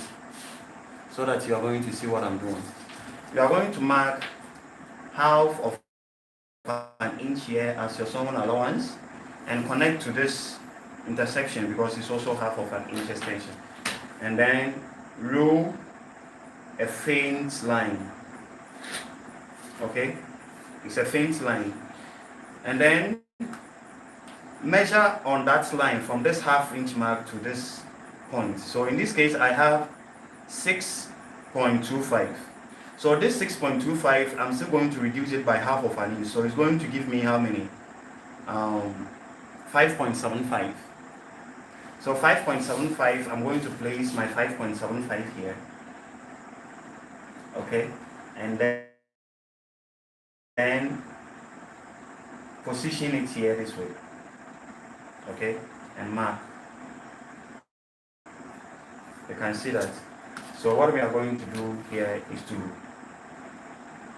so that you are going to see what I'm doing. You are going to mark half of an inch here as your sewing allowance and connect to this intersection because it's also half of an inch extension, and then rule a faint line. Okay, it's a faint line, and then measure on that line from this half inch mark to this point. So in this case I have 6.25. So this 6.25, I'm still going to reduce it by half of an inch. So it's going to give me how many? 5.75. So 5.75, I'm going to place my 5.75 here. Okay, and then position it here this way. Okay, and mark. You can see that. So what we are going to do here is to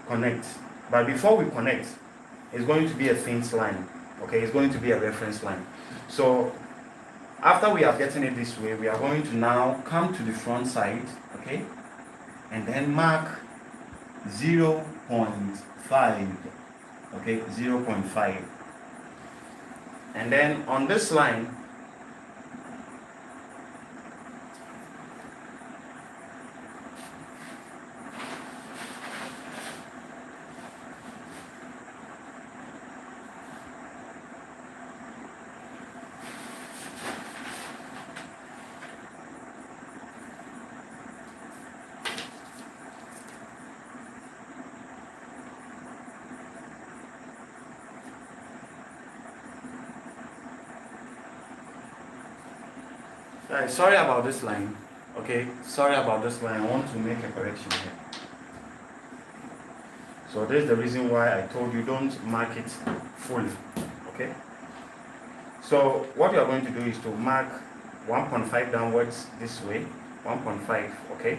connect. But before we connect, it's going to be a faint line. Okay, it's going to be a reference line. So after we are getting it this way, we are going to now come to the front side, okay, and then mark 0.5, okay, 0.5. And then on this line, sorry about this line, okay, sorry about this line, I want to make a correction here. So this is the reason why I told you don't mark it fully, okay. So what you are going to do is to mark 1.5 downwards this way, 1.5, okay.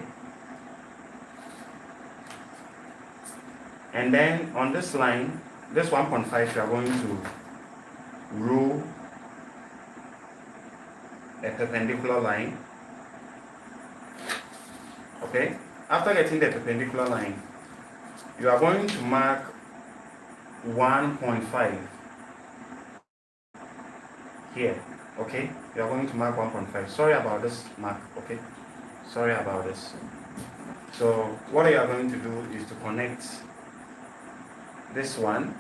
And then on this line, this 1.5, you are going to rule a perpendicular line, okay. After getting the perpendicular line, you are going to mark 1.5 here, okay. You are going to mark 1.5. Sorry about this mark, okay, sorry about this. So what you are going to do is to connect this line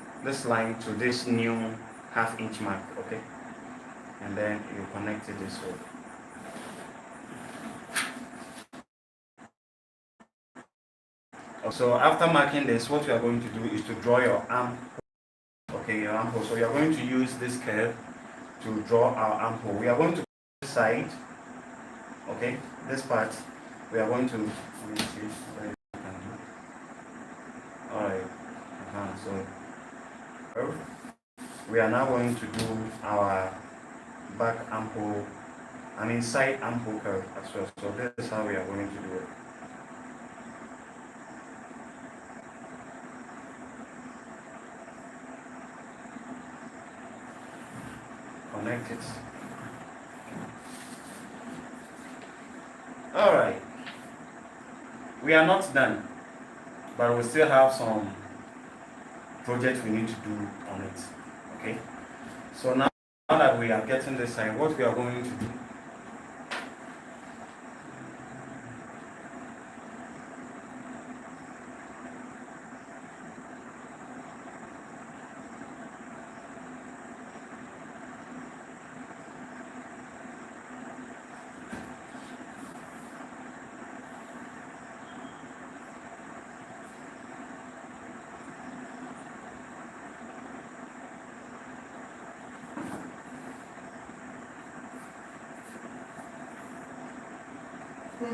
to this new half inch mark, okay, and then you connect it this way. So after marking this, what you are going to do is to draw your arm, okay, your armhole. So you are going to use this curve to draw our armhole. We are going to this side, okay, this part we are going to, let me see what you can do. All right, so we are now going to do our back armhole, side armhole curve as well. So this is how we are going to do it. Connect it. All right, we are not done, but we still have some project we need to do on it, okay. So now that we are getting this side, what we are going to do, So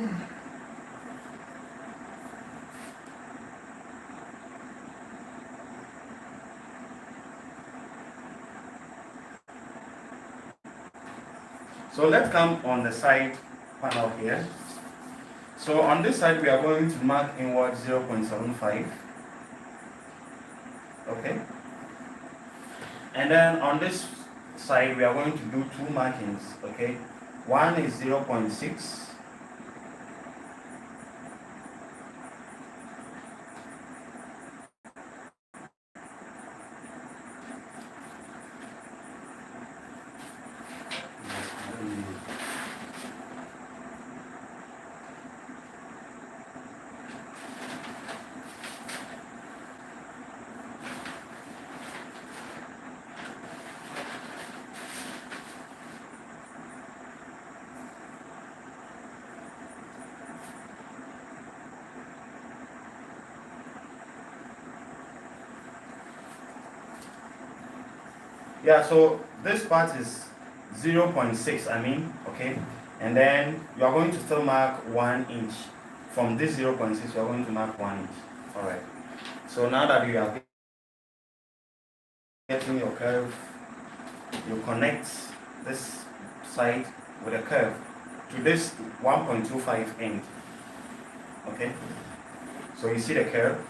let's come on the side panel here. So on this side, we are going to mark inward 0.75. Okay. And then on this side, we are going to do two markings. Okay. One is 0.6. Yeah, so this part is 0.6, okay? And then you are going to still mark 1 inch. From this 0.6, you are going to mark 1 inch. Alright. So now that you are getting your curve, you connect this side with a curve to this 1.25 end. Okay? So you see the curve,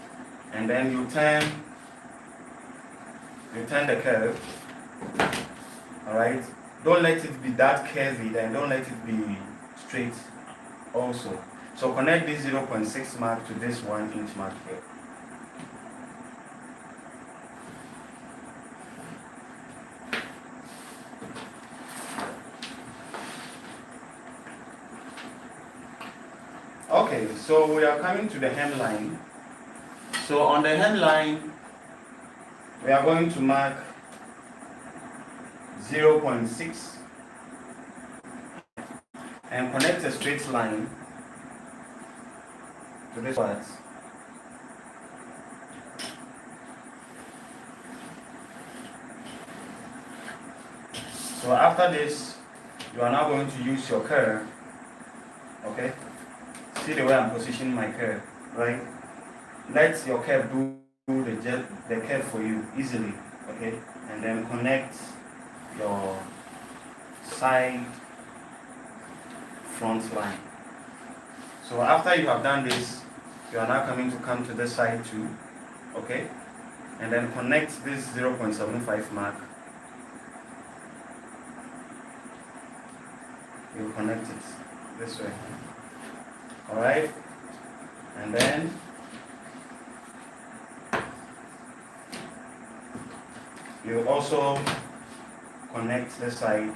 and then you turn the curve. Alright, don't let it be that curvy, then don't let it be straight also. So connect this 0.6 mark to this 1 inch mark here. Okay, so we are coming to the hemline. So on the hemline, we are going to mark 0.6 and connect a straight line to this part. So after this, you are now going to use your curve. Okay? See the way I'm positioning my curve, right? Let your curve do the curve for you easily, okay? And then connect your side front line. So after you have done this, you are now come to this side too, okay? And then connect this 0.75 mark. You connect it this way. Alright? And then you also connect the side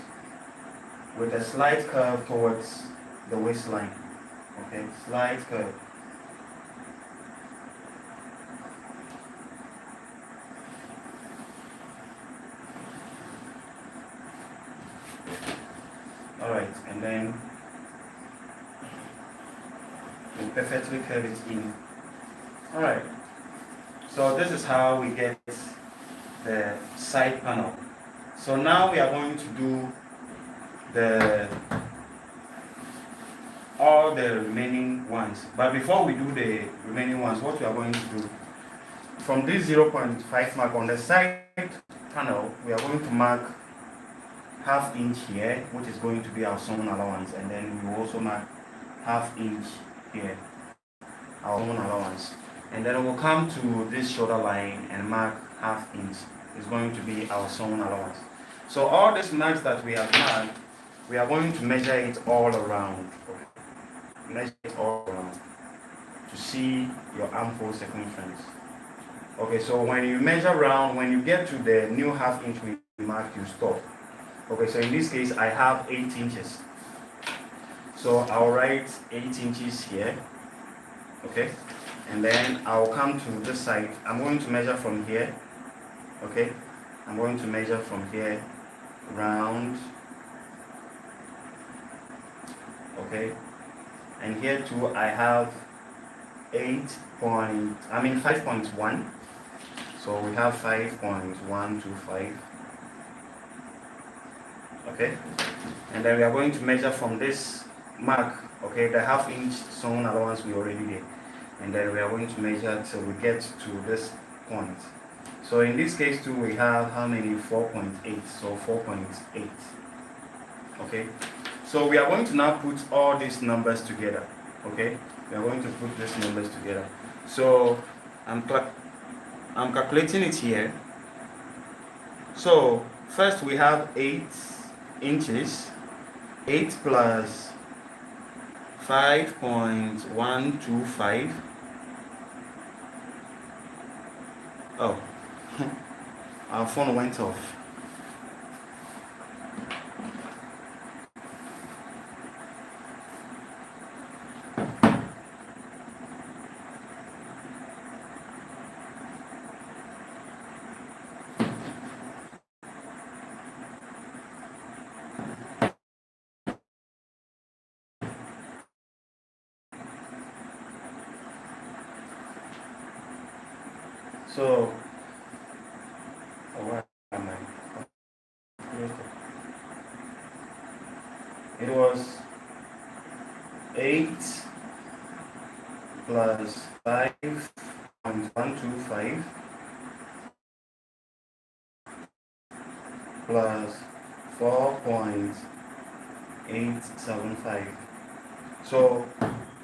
with a slight curve towards the waistline. Okay, slight curve. Alright, and then you perfectly curve it in. Alright, so this is how we get the side panel. So now we are going to do all the remaining ones. But before we do the remaining ones, what we are going to do, from this 0.5 mark on the side panel, we are going to mark ½ inch here, which is going to be our sewn allowance, and then we will also mark ½ inch here, our sewn allowance. And then we'll come to this shoulder line and mark ½ inch. Is going to be our sewn allowance. So all these marks that we have marked, we are going to measure it all around. Okay. Measure it all around to see your armhole circumference. Okay, so when you measure round, when you get to the new ½ inch we mark, you stop. Okay, so in this case I have 8 inches. So I'll write 8 inches here. Okay, and then I'll come to this side. I'm going to measure from here. Okay, I'm going to measure from here round. Okay, and here too I have 5.1. So we have 5.125. Okay, and then we are going to measure from this mark Okay, the half inch sewn allowance we already did, and then we are going to measure till we get to this point. So in this case too, we have how many? 4.8. So 4.8. Okay, so we are going to now put all these numbers together. Okay, we are going to put these numbers together. So I'm calculating it here. So first we have 8 inches. 8 plus 5.125. Oh, our phone went off. So, oh, where am I? It was 8 plus 5.125 plus 4.875. So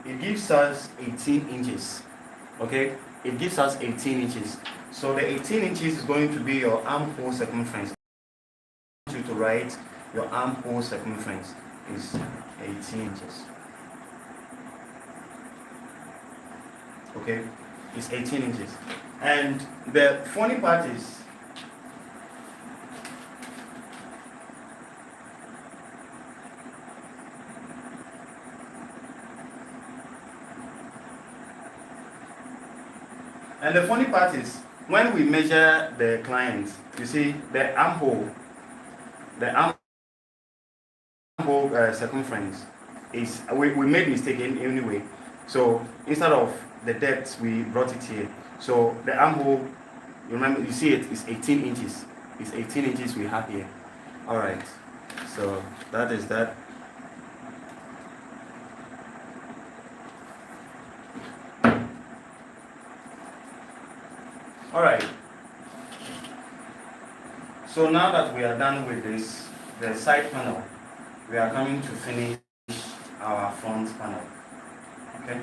it gives us 18 inches. Okay, it gives us 18 inches. So the 18 inches is going to be your armhole circumference. I want you to write your armhole circumference is 18 inches. Okay, it's 18 inches. And the funny part is, when we measure the client, you see the armhole circumference is, we made mistake anyway. So instead of the depth, we brought it here. So the armhole, you remember, you see it is 18 inches. It's 18 inches we have here. All right. So that is that. All right. So now that we are done with this, the side panel, we are coming to finish our front panel. Okay.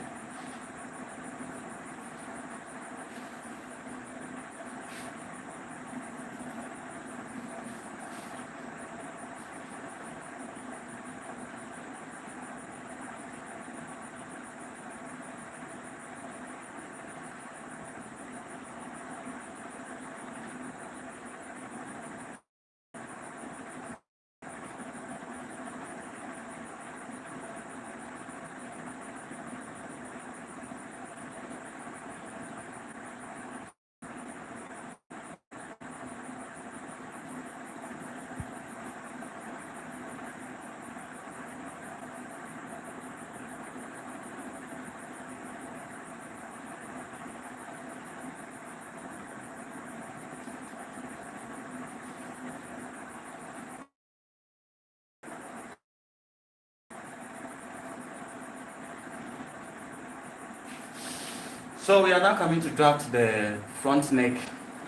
So we are now coming to draft the front neck.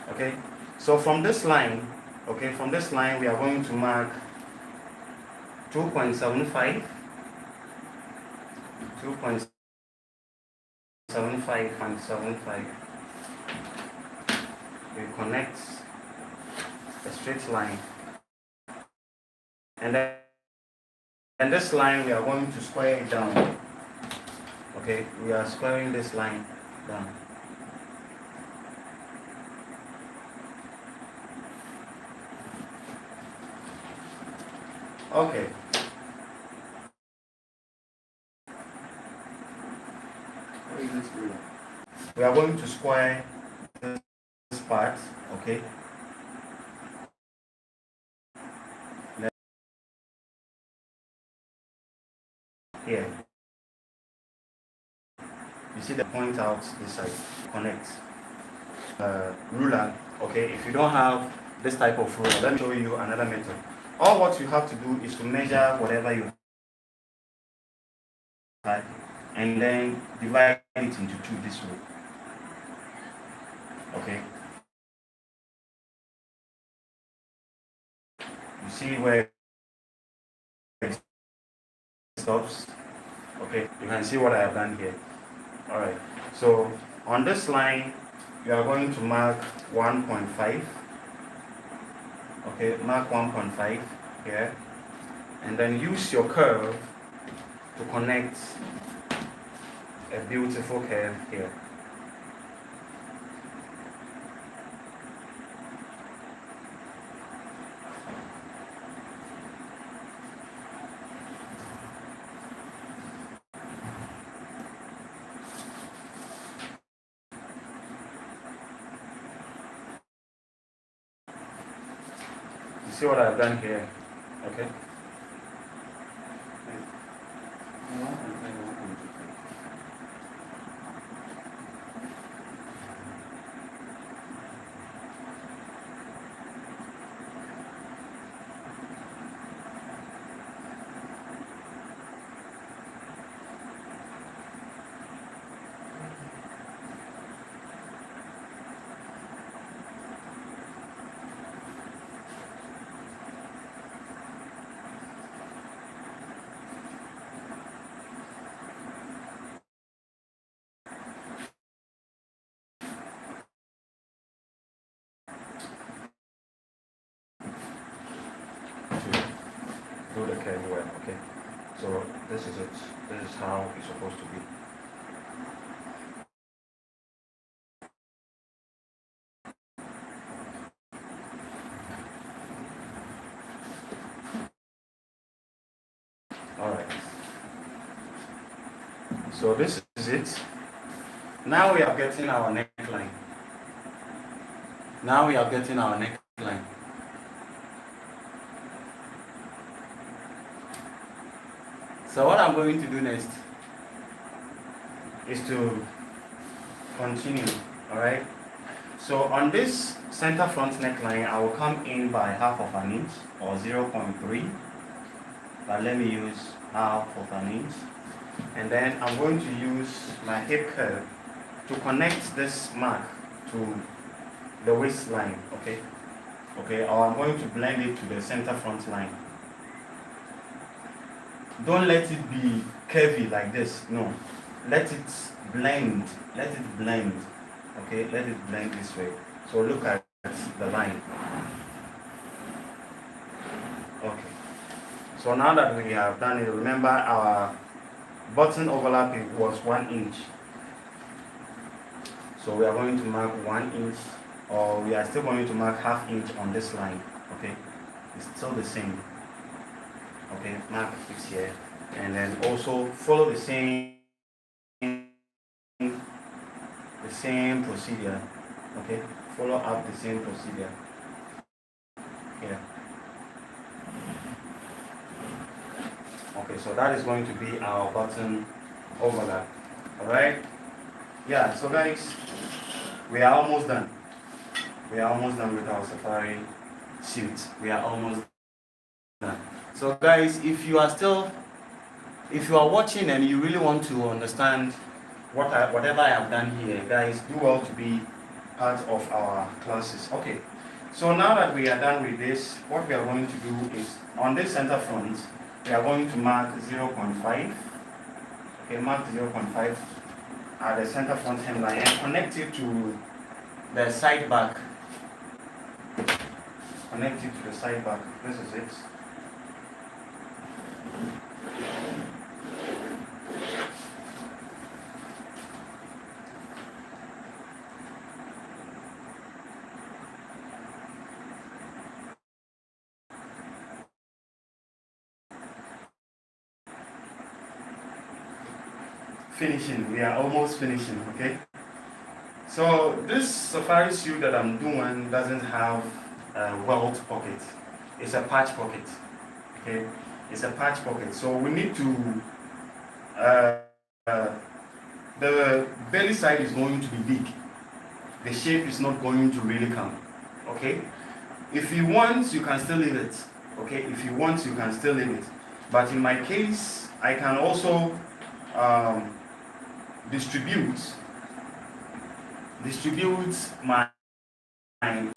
Okay. So from this line, we are going to mark 2.75, 2.75. We connect a straight line, and then this line we are going to square it down. Okay, we are squaring this line down. Okay. We are going to square this part, okay? Here. You see the point out this side, connect. Ruler, okay? If you don't have this type of ruler, let me show you another method. All what you have to do is to measure whatever you and then divide it into two this way. Okay. You see where it stops? Okay, you can see what I have done here. Alright, so on this line, you are going to mark 1.5. Okay, mark 1.5 here, and then use your curve to connect a beautiful curve here. You see what I've done here? Okay. To do the curve well, okay? So this is it. This is how it's supposed to be. Alright. So this is it. Now we are getting our neckline. Now we are getting our neckline. So what I'm going to do next is to continue, alright? So on this center front neckline, I will come in by half of an inch or 0.3, but let me use half of an inch. And then I'm going to use my hip curve to connect this mark to the waistline, okay? Okay, or I'm going to blend it to the center front line. Don't let it be curvy like this, no. Let it blend, okay? Let it blend this way. So look at the line. Okay. So now that we have done it, remember our button overlap was 1 inch. So we are going to mark 1 inch, or we are still going to mark half inch on this line, okay? It's still the same. Okay, mark it here, and then also follow the same procedure. Okay, follow up the same procedure here. Okay, so that is going to be our button overlap. All right. Yeah. So guys, we are almost done. We are almost done with our safari suit. We are almost done. So guys, if you are watching and you really want to understand whatever I have done here, guys, do well to be part of our classes. Okay, so now that we are done with this, what we are going to do is on this center front, we are going to mark 0.5. Okay, mark 0.5 at the center front hemline and connect it to the side back. Connect it to the side back. This is it. Finishing, we are almost finishing, okay? So this safari suit that I'm doing doesn't have a welt pocket. It's a patch pocket, okay? It's a patch pocket. So we need to, the belly side is going to be big. The shape is not going to really come, okay? If you want, you can still leave it, okay? If you want, you can still leave it. But in my case, I can also distribute my line,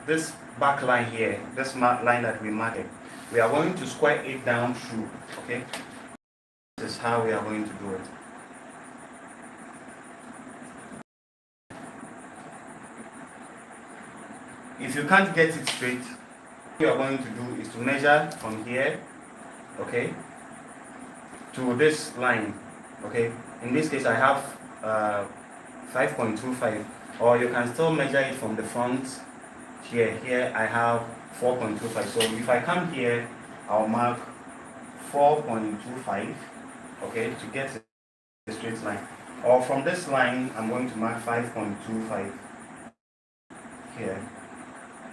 this back line here, this line that we marked, we are going to square it down through. Okay, this is how we are going to do it. If you can't get it straight, what you are going to do is to measure from here, okay, to this line. Okay, in this case I have 5.25, or you can still measure it from the front. Here I have 4.25. So if I come here, I'll mark 4.25, okay, to get the straight line. Or from this line, I'm going to mark 5.25 here.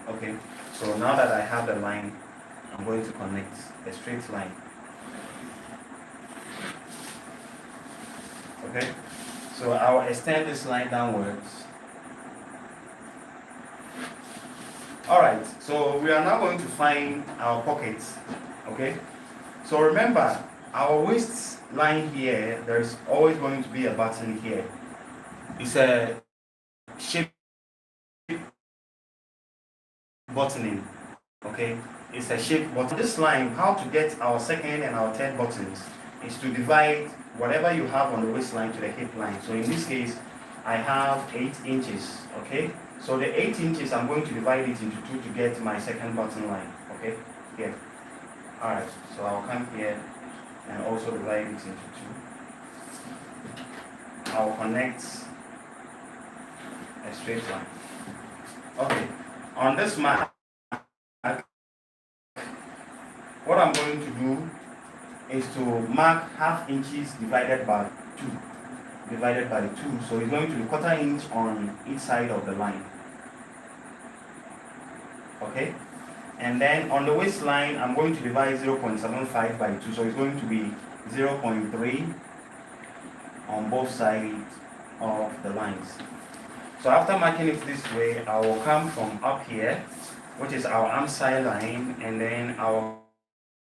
Okay, so now that I have the line, I'm going to connect a straight line. Okay, so I'll extend this line downwards. Alright, so we are now going to find our pockets. Okay, so remember, our waist line here, there's always going to be a button here. It's a shape buttoning. Okay, it's a shape button. This line, how to get our second and our third buttons is to divide whatever you have on the waistline to the hip line. So in this case, I have 8 inches. Okay, so the 8 inches, I'm going to divide it into 2 to get my second button line. Okay, here. Alright, so I'll come here and also divide it into 2. I'll connect a straight line. Okay, on this mark, what I'm going to do is to mark ½ inches divided by 2. So it's going to be 1/4 inch on each side of the line. Okay, and then on the waistline, I'm going to divide 0.75 by 2. So it's going to be 0.3 on both sides of the lines. So after marking it this way, I will come from up here, which is our arm side line, and then I'll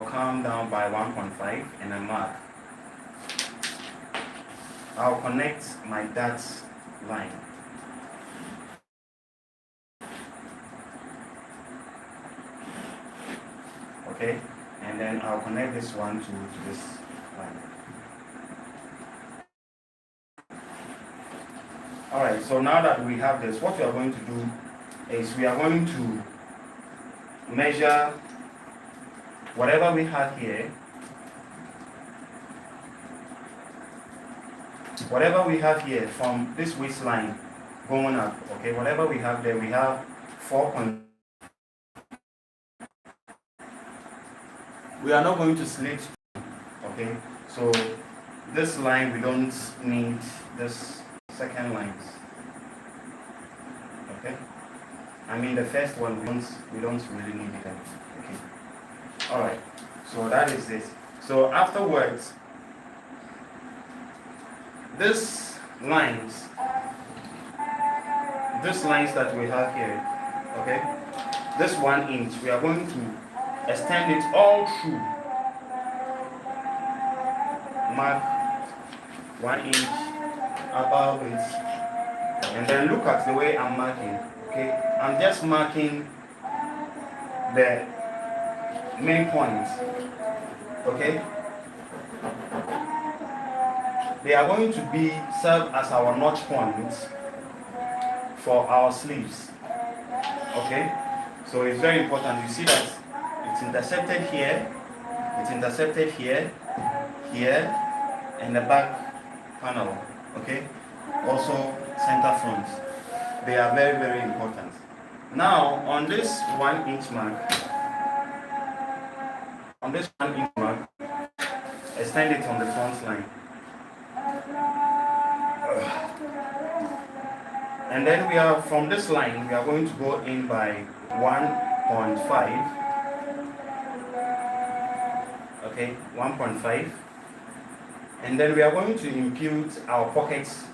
come down by 1.5 and then mark. I'll connect my dart line. Okay, and then I'll connect this one to this line. Alright, so now that we have this, what we are going to do is we are going to measure whatever we have here. Whatever we have here from this waistline going up, okay, whatever we have there, we have 4. We are not going to slit, okay, so this line we don't need this second lines, okay, I mean the first one we don't really need it, okay. Alright, so that is it. So afterwards, these lines that we have here, okay, this 1 inch, we are going to extend it all through. Mark 1 inch above it, and then look at the way I'm marking. Okay, I'm just marking the main points. Okay, they are going to serve as our notch points for our sleeves. Okay, so it's very important. You see that it's intercepted here, here, and the back panel. Okay, also center front. They are very, very important. Now on this 1 inch mark, extend it on the front line. And then we are from this line, we are going to go in by 1.5. Okay, 1.5. And then we are going to impute our pockets